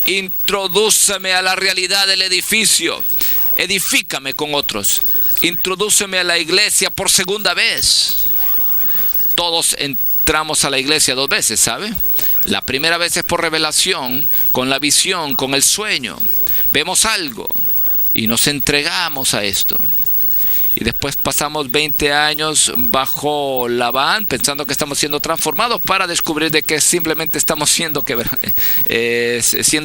Speaker 2: Introdúceme a la realidad del edificio. Edifícame con otros. Introdúceme a la iglesia por segunda vez. Todos entramos a la iglesia 2 veces, ¿sabe? La primera vez es por revelación, con la visión, con el sueño. Vemos algo y nos entregamos a esto. Y después pasamos 20 años bajo Labán, pensando que estamos siendo transformados, para descubrir de que simplemente estamos siendo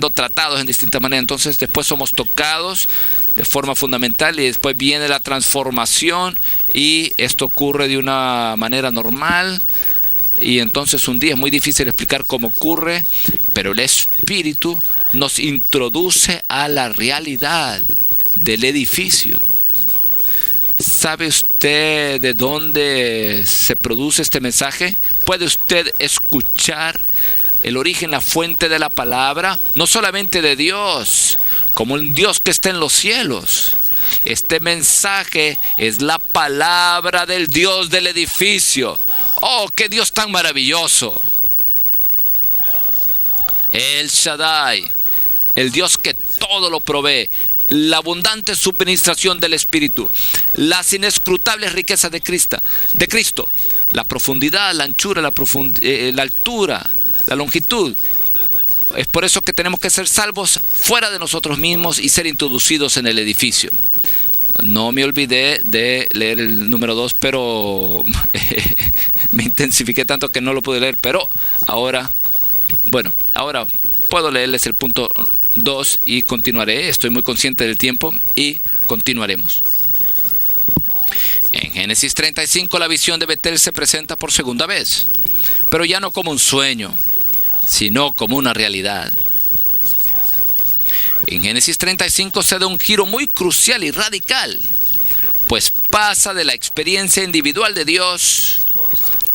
Speaker 2: tratados en distintas maneras. Entonces después somos tocados de forma fundamental, y después viene la transformación, y esto ocurre de una manera normal. Y entonces un día es muy difícil explicar cómo ocurre, pero el Espíritu nos introduce a la realidad del edificio. ¿Sabe usted de dónde se produce este mensaje? ¿Puede usted escuchar el origen, la fuente de la palabra? No solamente de Dios, como un Dios que está en los cielos. Este mensaje es la palabra del Dios del edificio. ¡Oh, qué Dios tan maravilloso! El Shaddai, el Dios que todo lo provee. La abundante suministración del Espíritu, las inescrutables riquezas de Cristo, la profundidad, la anchura, la altura, la longitud. Es por eso que tenemos que ser salvos fuera de nosotros mismos y ser introducidos en el edificio. No me olvidé de leer el número 2, pero me intensifiqué tanto que no lo pude leer. Pero ahora puedo leerles el punto 2 y continuaré. Estoy muy consciente del tiempo y continuaremos. En Génesis 35 la visión de Betel se presenta por segunda vez, pero ya no como un sueño, sino como una realidad. En Génesis 35 se da un giro muy crucial y radical, pues pasa de la experiencia individual de Dios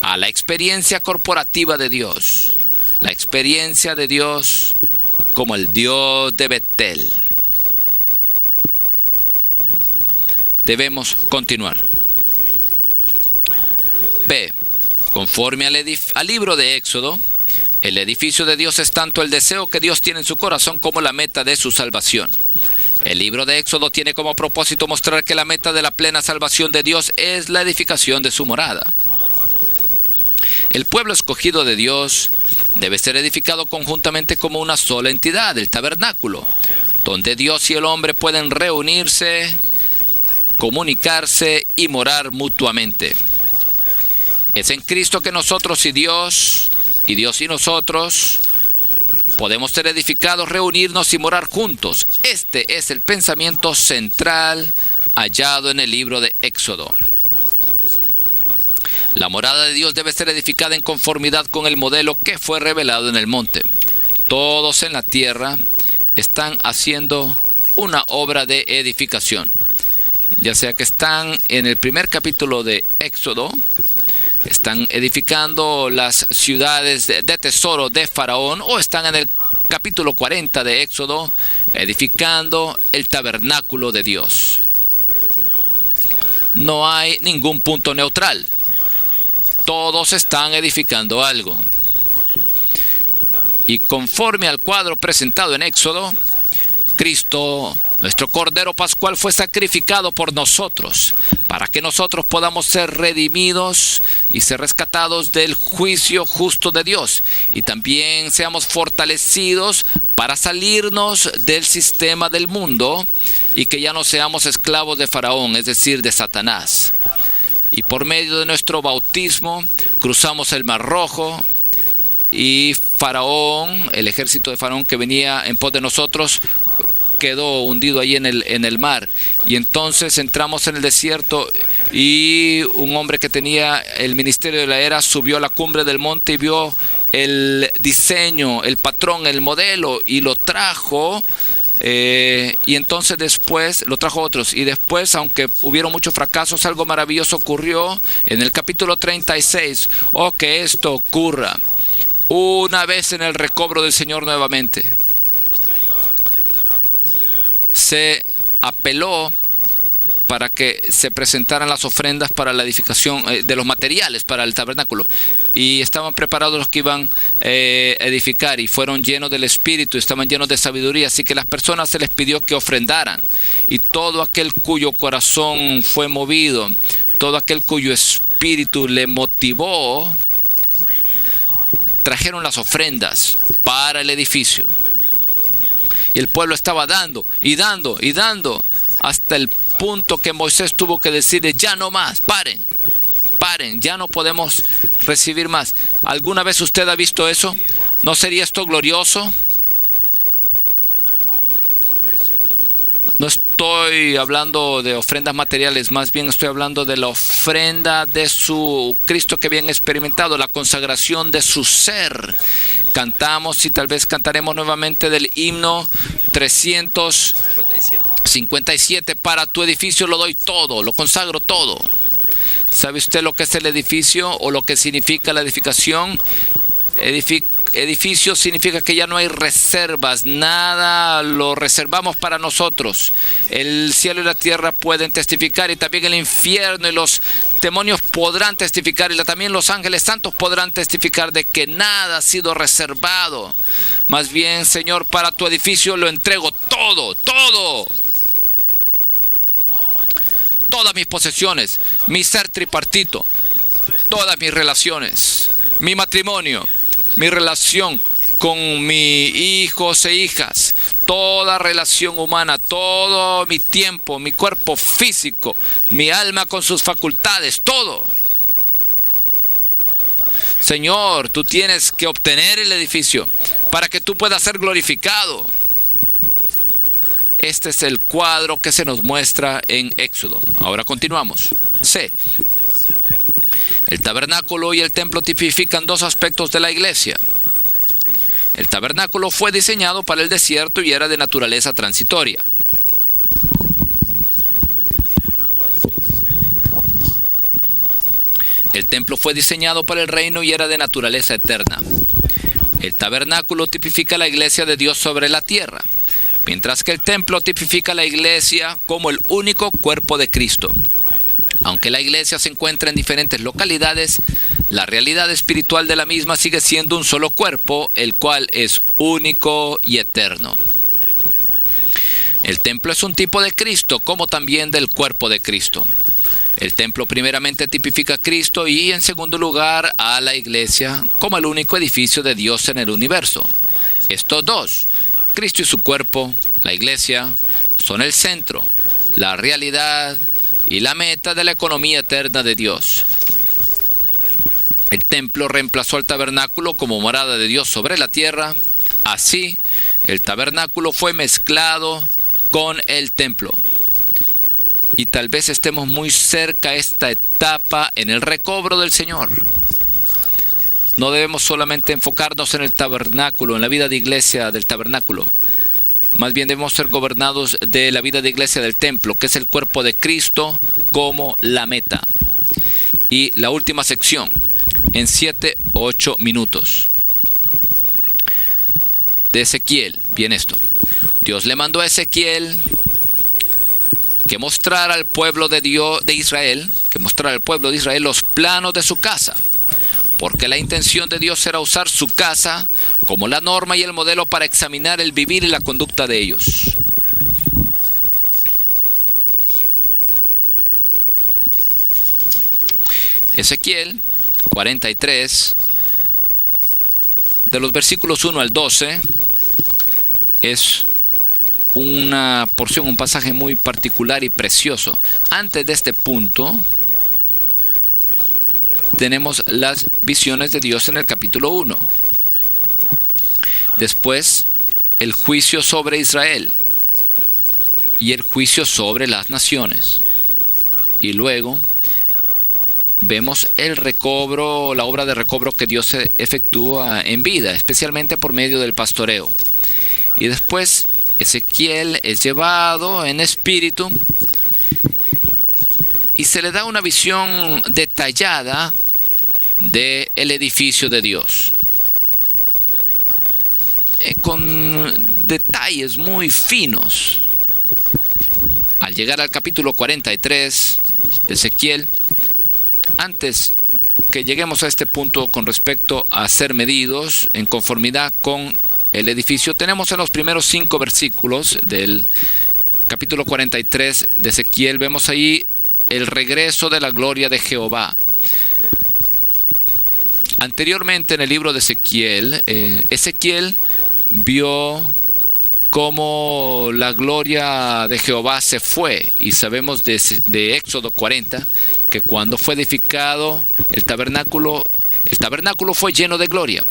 Speaker 2: a la experiencia corporativa de Dios. La experiencia de Dios como el Dios de Betel. Debemos continuar. B. Conforme al libro de Éxodo, el edificio de Dios es tanto el deseo que Dios tiene en su corazón como la meta de su salvación. El libro de Éxodo tiene como propósito mostrar que la meta de la plena salvación de Dios es la edificación de su morada. El pueblo escogido de Dios debe ser edificado conjuntamente como una sola entidad, el tabernáculo, donde Dios y el hombre pueden reunirse, comunicarse y morar mutuamente. Es en Cristo que nosotros y Dios y nosotros podemos ser edificados, reunirnos y morar juntos. Este es el pensamiento central hallado en el libro de Éxodo. La morada de Dios debe ser edificada en conformidad con el modelo que fue revelado en el monte. Todos en la tierra están haciendo una obra de edificación. Ya sea que están en el primer capítulo de Éxodo, están edificando las ciudades de tesoro de Faraón, o están en el capítulo 40 de Éxodo, edificando el tabernáculo de Dios. No hay ningún punto neutral. Todos están edificando algo. Y conforme al cuadro presentado en Éxodo, Cristo, nuestro Cordero Pascual, fue sacrificado por nosotros, para que nosotros podamos ser redimidos y ser rescatados del juicio justo de Dios. Y también seamos fortalecidos para salirnos del sistema del mundo y que ya no seamos esclavos de Faraón, es decir, de Satanás. Y por medio de nuestro bautismo cruzamos el Mar Rojo, y Faraón, el ejército de Faraón que venía en pos de nosotros, quedó hundido ahí en el mar. Y entonces entramos en el desierto, y un hombre que tenía el ministerio de la era subió a la cumbre del monte y vio el diseño, el patrón, el modelo, y lo trajo. Y entonces después lo trajo otros, y después, aunque hubieron muchos fracasos, algo maravilloso ocurrió en el capítulo 36. Que esto ocurra una vez en el recobro del Señor nuevamente. Se apeló para que se presentaran las ofrendas para la edificación de los materiales para el tabernáculo, y estaban preparados los que iban a edificar, y fueron llenos del Espíritu, estaban llenos de sabiduría, así que las personas se les pidió que ofrendaran, y todo aquel cuyo corazón fue movido, todo aquel cuyo espíritu le motivó, trajeron las ofrendas para el edificio. Y el pueblo estaba dando y dando y dando, hasta el punto que Moisés tuvo que decirle: ya no más, paren, ya no podemos recibir más. ¿Alguna vez usted ha visto eso? ¿No sería esto glorioso? No estoy hablando de ofrendas materiales, más bien estoy hablando de la ofrenda de su Cristo que habían experimentado, la consagración de su ser. Cantamos, y tal vez cantaremos nuevamente, del himno 357. Para tu edificio lo doy todo, lo consagro todo. ¿Sabe usted lo que es el edificio, o lo que significa la edificación? Edificio significa que ya no hay reservas, nada lo reservamos para nosotros. El cielo y la tierra pueden testificar, y también el infierno y los demonios podrán testificar, y también los ángeles santos podrán testificar de que nada ha sido reservado. Más bien, Señor, para tu edificio lo entrego todo, todo. Todas mis posesiones, mi ser tripartito, todas mis relaciones, mi matrimonio, mi relación con mis hijos e hijas, toda relación humana, todo mi tiempo, mi cuerpo físico, mi alma con sus facultades, todo. Señor, tú tienes que obtener el edificio para que tú puedas ser glorificado. Este es el cuadro que se nos muestra en Éxodo. Ahora continuamos. C. El tabernáculo y el templo tipifican dos aspectos de la iglesia. El tabernáculo fue diseñado para el desierto y era de naturaleza transitoria. El templo fue diseñado para el reino y era de naturaleza eterna. El tabernáculo tipifica la iglesia de Dios sobre la tierra, mientras que el templo tipifica la iglesia como el único cuerpo de Cristo. Aunque la iglesia se encuentra en diferentes localidades, la realidad espiritual de la misma sigue siendo un solo cuerpo, el cual es único y eterno. El templo es un tipo de Cristo, como también del cuerpo de Cristo. El templo primeramente tipifica a Cristo y, en segundo lugar, a la iglesia como el único edificio de Dios en el universo. Estos dos, Cristo y su cuerpo, la iglesia, son el centro, la realidad y la meta de la economía eterna de Dios. El templo reemplazó al tabernáculo como morada de Dios sobre la tierra. Así, el tabernáculo fue mezclado con el templo. Y tal vez estemos muy cerca a esta etapa etapa en el recobro del Señor. No debemos solamente enfocarnos en el tabernáculo, en la vida de iglesia del tabernáculo. Más bien debemos ser gobernados de la vida de iglesia del templo, que es el cuerpo de Cristo, como la meta. Y la última sección, en 7 o 8 minutos. De Ezequiel, bien esto. Dios le mandó a Ezequiel que mostrara al pueblo de Israel los planos de su casa. Porque la intención de Dios era usar su casa como la norma y el modelo para examinar el vivir y la conducta de ellos. Ezequiel 43, de los versículos 1 al 12, es una porción, un pasaje muy particular y precioso. Antes de este punto, tenemos las visiones de Dios en el capítulo 1. Después, el juicio sobre Israel y el juicio sobre las naciones. Y luego, vemos el recobro, la obra de recobro que Dios efectúa en vida, especialmente por medio del pastoreo. Y después, Ezequiel es llevado en espíritu y se le da una visión detallada del edificio de Dios, con detalles muy finos. Al llegar al capítulo 43 de Ezequiel, antes que lleguemos a este punto con respecto a ser medidos en conformidad con el edificio, tenemos en los primeros 5 versículos del capítulo 43 de Ezequiel, vemos ahí el regreso de la gloria de Jehová. Anteriormente en el libro de Ezequiel, Ezequiel vio cómo la gloria de Jehová se fue, y sabemos de Éxodo 40 que cuando fue edificado el tabernáculo fue lleno de gloria.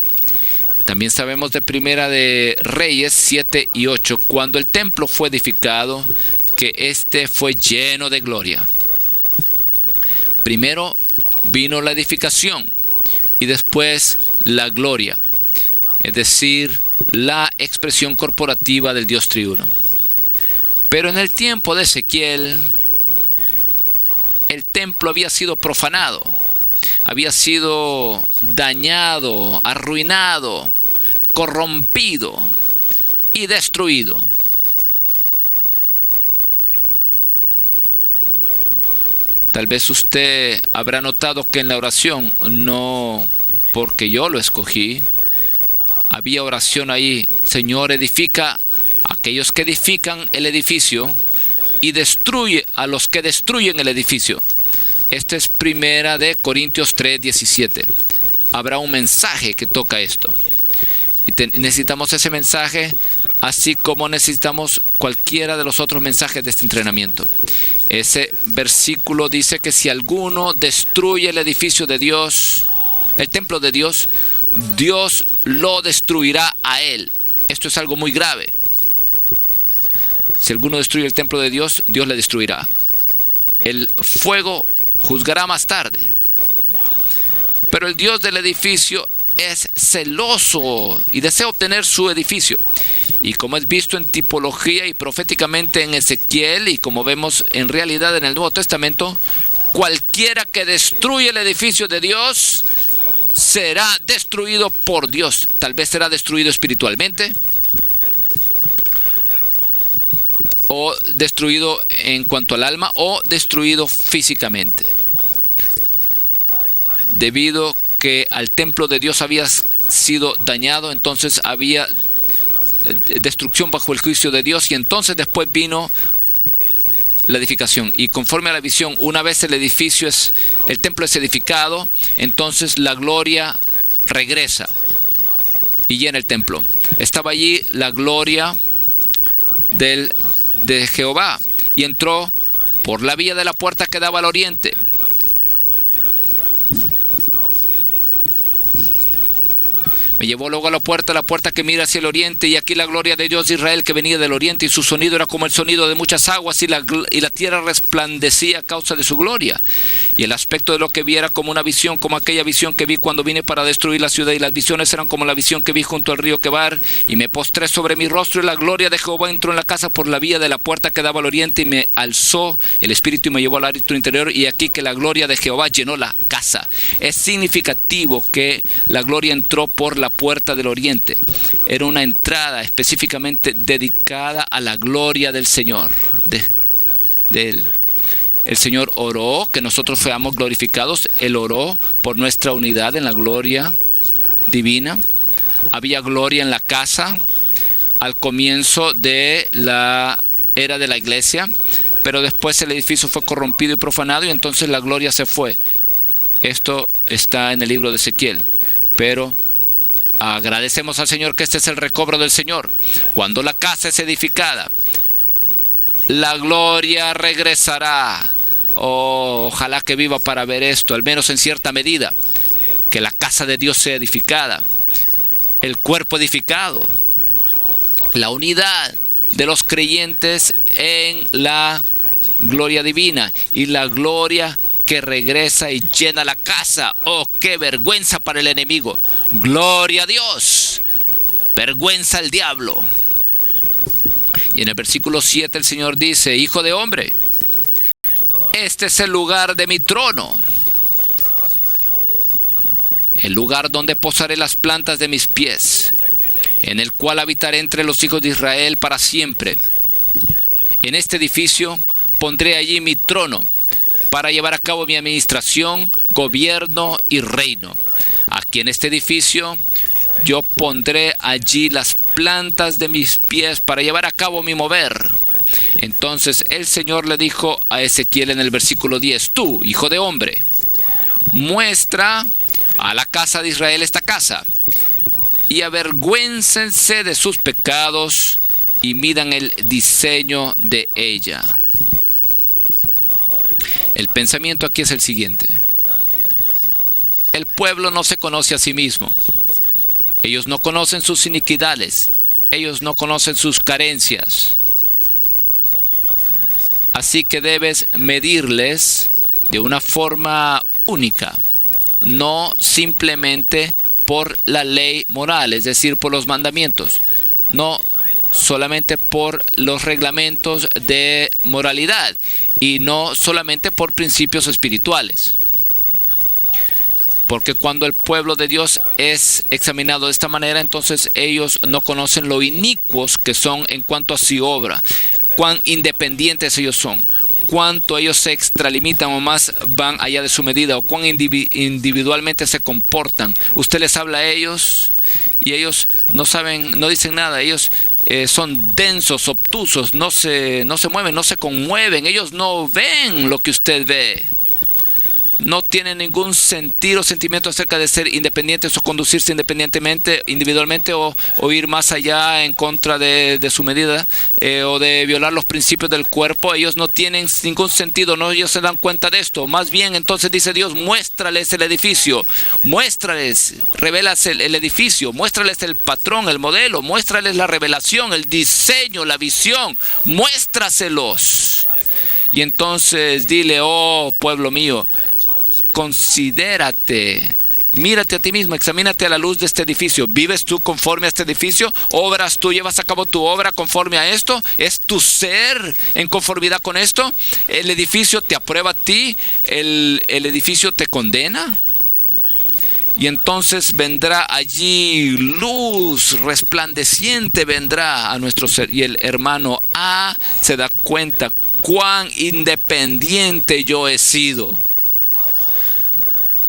Speaker 2: También sabemos de Primera de Reyes 7 y 8, cuando el templo fue edificado, que éste fue lleno de gloria. Primero vino la edificación y después la gloria, es decir, la expresión corporativa del Dios triuno. Pero en el tiempo de Ezequiel, el templo había sido profanado, había sido dañado, arruinado, corrompido y destruido. Tal vez usted habrá notado que en la oración, no porque yo lo escogí, había oración ahí: Señor, edifica a aquellos que edifican el edificio y destruye a los que destruyen el edificio. Esta es Primera de Corintios 3:17. Habrá un mensaje que toca esto. Y necesitamos ese mensaje, así como necesitamos cualquiera de los otros mensajes de este entrenamiento. Ese versículo dice que si alguno destruye el edificio de Dios, el templo de Dios, Dios lo destruirá a él. Esto es algo muy grave. Si alguno destruye el templo de Dios, Dios le destruirá. El fuego juzgará más tarde. Pero el Dios del edificio es celoso y desea obtener su edificio. Y como es visto en tipología y proféticamente en Ezequiel, y como vemos en realidad en el Nuevo Testamento, cualquiera que destruye el edificio de Dios será destruido por Dios. Tal vez será destruido espiritualmente, o destruido en cuanto al alma, o destruido físicamente. Debido que al templo de Dios había sido dañado, entonces había destrucción bajo el juicio de Dios, y entonces después vino la edificación. Y conforme a la visión, una vez el templo es edificado, entonces la gloria regresa y llena el templo. Estaba allí la gloria de Jehová, y entró por la vía de la puerta que daba al oriente. Me llevó luego a la puerta que mira hacia el oriente, y aquí la gloria de Dios de Israel que venía del oriente, y su sonido era como el sonido de muchas aguas, y la tierra resplandecía a causa de su gloria. Y el aspecto de lo que vi era como una visión, como aquella visión que vi cuando vine para destruir la ciudad, y las visiones eran como la visión que vi junto al río Quebar, y me postré sobre mi rostro, y la gloria de Jehová entró en la casa por la vía de la puerta que daba al oriente, y me alzó el espíritu y me llevó al ámbito interior, y aquí que la gloria de Jehová llenó la casa. Es significativo que la gloria entró por la puerta del oriente. Era una entrada específicamente dedicada a la gloria del Señor, de Él. El Señor oró que nosotros seamos glorificados. Él oró por nuestra unidad en la gloria divina. Había gloria en la casa al comienzo de la era de la iglesia, pero después el edificio fue corrompido y profanado, y entonces la gloria se fue. Esto está en el libro de Ezequiel, pero agradecemos al Señor que este es el recobro del Señor. Cuando la casa es edificada, la gloria regresará. Oh, ojalá que viva para ver esto, al menos en cierta medida, que la casa de Dios sea edificada, el cuerpo edificado, la unidad de los creyentes en la gloria divina, y la gloria que regresa y llena la casa. Oh, qué vergüenza para el enemigo. Gloria a Dios, vergüenza al diablo. Y en el versículo 7 el Señor dice: hijo de hombre, este es el lugar de mi trono, el lugar donde posaré las plantas de mis pies, en el cual habitaré entre los hijos de Israel para siempre. En este edificio pondré allí mi trono para llevar a cabo mi administración, gobierno y reino. Aquí en este edificio yo pondré allí las plantas de mis pies para llevar a cabo mi mover. Entonces el Señor le dijo a Ezequiel en el versículo 10: tú, hijo de hombre, muestra a la casa de Israel esta casa, y avergüéncense de sus pecados y midan el diseño de ella. El pensamiento aquí es el siguiente: el pueblo no se conoce a sí mismo. Ellos no conocen sus iniquidades. Ellos no conocen sus carencias. Así que debes medirles de una forma única, no simplemente por la ley moral, es decir, por los mandamientos, no solamente por los reglamentos de moralidad, y no solamente por principios espirituales. Porque cuando el pueblo de Dios es examinado de esta manera, entonces ellos no conocen lo inicuos que son en cuanto a su obra, cuán independientes ellos son, cuánto ellos se extralimitan o más van allá de su medida, o cuán individualmente se comportan. Usted les habla a ellos y ellos no saben, no dicen nada. Ellos son densos, obtusos, no se mueven, no se conmueven. Ellos no ven lo que usted ve. No tienen ningún sentido o sentimiento acerca de ser independientes o conducirse independientemente, individualmente, o ir más allá en contra de su medida, o de violar los principios del cuerpo. Ellos no tienen ningún sentido, no, ellos se dan cuenta de esto. Más bien, entonces dice Dios: muéstrales el edificio, muéstrales, revelas el edificio, muéstrales el patrón, el modelo, muéstrales la revelación, el diseño, la visión, muéstraselos. Y entonces dile: oh pueblo mío, considérate, mírate a ti mismo, examínate a la luz de este edificio. ¿Vives tú conforme a este edificio? ¿Obras tú, llevas a cabo tu obra conforme a esto? ¿Es tu ser en conformidad con esto? ¿El edificio te aprueba a ti? ¿El edificio te condena? Y entonces vendrá allí luz resplandeciente, vendrá a nuestro ser. Y el hermano A se da cuenta cuán independiente yo he sido,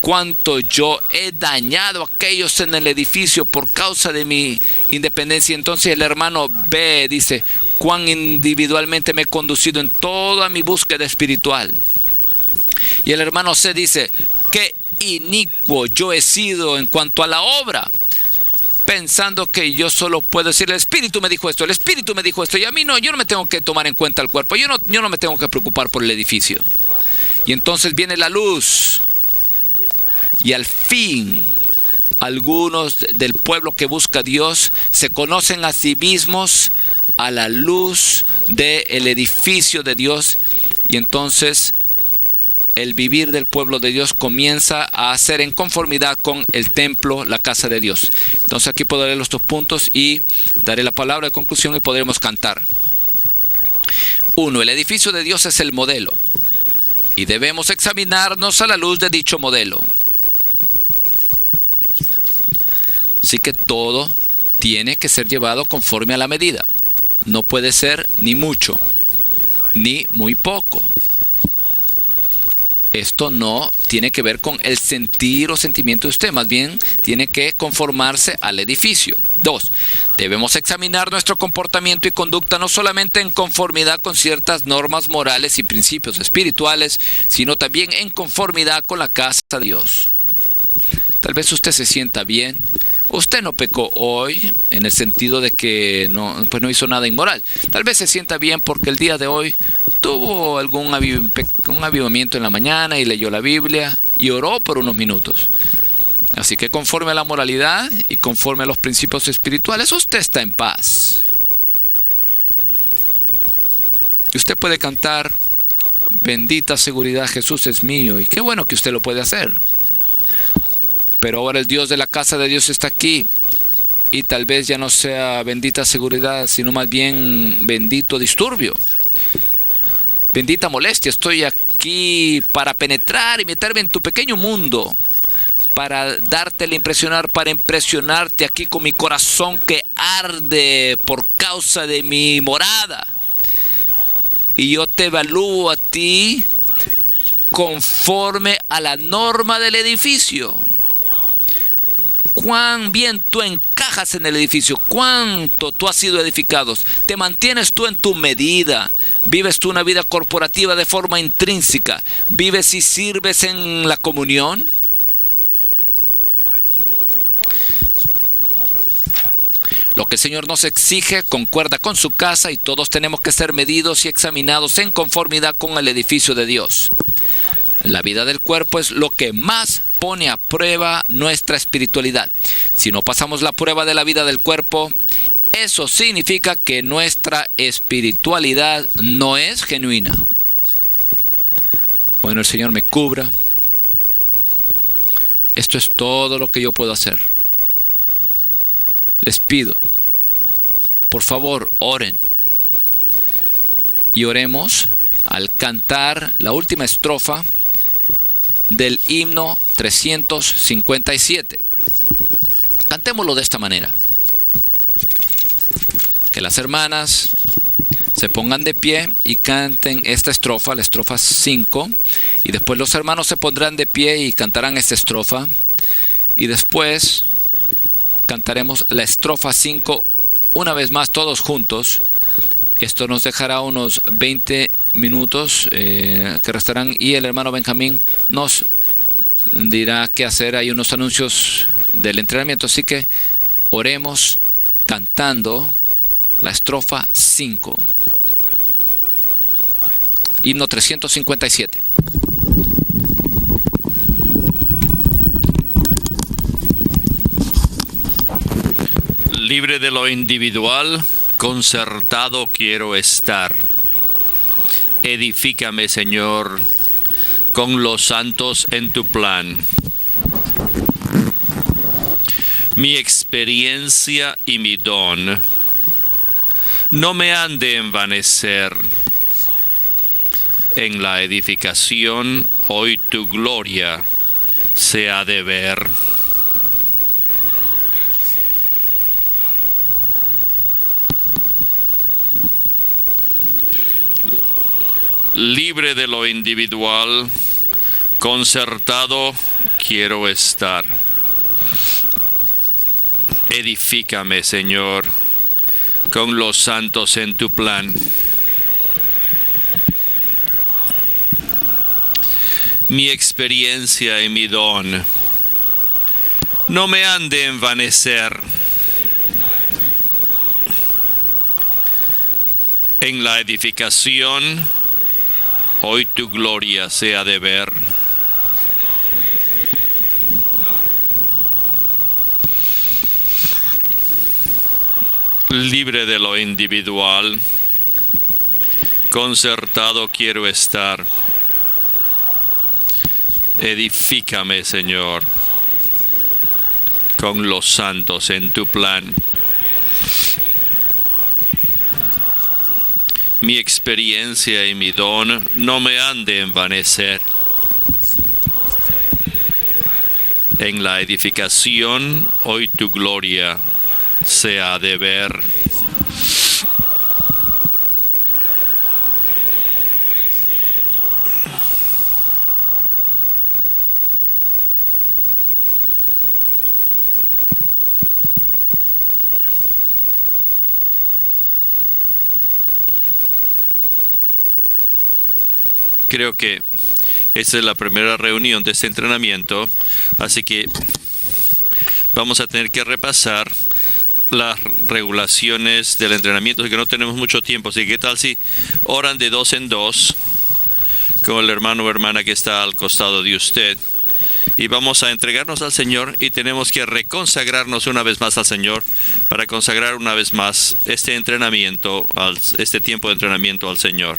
Speaker 2: cuánto yo he dañado a aquellos en el edificio por causa de mi independencia. Entonces el hermano B dice: cuán individualmente me he conducido en toda mi búsqueda espiritual. Y el hermano C dice: qué inicuo yo he sido en cuanto a la obra, pensando que yo solo puedo decir: el Espíritu me dijo esto, el Espíritu me dijo esto, y a mí no, yo no me tengo que tomar en cuenta el cuerpo, yo no me tengo que preocupar por el edificio. Y entonces viene la luz, y al fin Algunos del pueblo que busca a Dios se conocen a sí mismos a la luz del edificio de Dios, y entonces el vivir del pueblo de Dios comienza a ser en conformidad con el templo, la casa de Dios. Entonces aquí puedo leer los 2 puntos y daré la palabra de conclusión y podremos cantar. 1. El edificio de Dios es el modelo y debemos examinarnos a la luz de dicho modelo. Así que todo tiene que ser llevado conforme a la medida. No puede ser ni mucho, ni muy poco. Esto no tiene que ver con el sentir o sentimiento de usted, más bien tiene que conformarse al edificio. 2. Debemos examinar nuestro comportamiento y conducta no solamente en conformidad con ciertas normas morales y principios espirituales, sino también en conformidad con la casa de Dios. Tal vez usted se sienta bien. Usted no pecó hoy en el sentido de que no hizo nada inmoral. Tal vez se sienta bien porque el día de hoy tuvo un avivamiento en la mañana y leyó la Biblia y oró por unos minutos. Así que conforme a la moralidad y conforme a los principios espirituales, usted está en paz. Y usted puede cantar: bendita seguridad, Jesús es mío. Y qué bueno que usted lo puede hacer. Pero ahora el Dios de la casa de Dios está aquí. Y tal vez ya no sea bendita seguridad, sino más bien bendito disturbio. Bendita molestia. Estoy aquí para penetrar y meterme en tu pequeño mundo. Para para impresionarte aquí con mi corazón que arde por causa de mi morada. Y yo te evalúo a ti conforme a la norma del edificio. Cuán bien tú encajas en el edificio, cuánto tú has sido edificado. Te mantienes tú en tu medida. Vives tú una vida corporativa de forma intrínseca. Vives y sirves en la comunión. Lo que el Señor nos exige concuerda con su casa y todos tenemos que ser medidos y examinados en conformidad con el edificio de Dios. La vida del cuerpo es lo que más pone a prueba nuestra espiritualidad. Si no pasamos la prueba de la vida del cuerpo, eso significa que nuestra espiritualidad no es genuina. Bueno, el Señor me cubra. Esto es todo lo que yo puedo hacer. Les pido, por favor, oren. Y oremos al cantar la última estrofa del himno 357. Cantémoslo de esta manera. Que las hermanas se pongan de pie y canten esta estrofa, la estrofa 5. Y después los hermanos se pondrán de pie y cantarán esta estrofa. Y después cantaremos la estrofa 5 una vez más todos juntos. Esto nos dejará unos 20 minutos que restarán y el hermano Benjamín nos dirá qué hacer. Hay unos anuncios del entrenamiento, así que oremos cantando la estrofa 5. Himno 357.
Speaker 1: Libre de lo individual, concertado quiero estar. Edifícame, Señor, con los santos en tu plan. Mi experiencia y mi don no me han de envanecer. En la edificación hoy tu gloria se ha de ver. Libre de lo individual, concertado quiero estar. Edifícame, Señor, con los santos en tu plan. Mi experiencia y mi don no me han de envanecer. En la edificación hoy tu gloria se ha de ver. libre de lo individual, concertado quiero estar. Edifícame, Señor, con los santos en tu plan. Mi experiencia y mi don no me han de envanecer. En la edificación hoy tu gloria se ha de ver. Creo que esta es la primera reunión de este entrenamiento, así que vamos a tener que repasar las regulaciones del entrenamiento, así que no tenemos mucho tiempo. Así que, ¿qué tal si oran de 2 en 2 con el hermano o hermana que está al costado de usted? Y vamos a entregarnos al Señor y tenemos que reconsagrarnos una vez más al Señor para consagrar una vez más este entrenamiento, este tiempo de entrenamiento al Señor.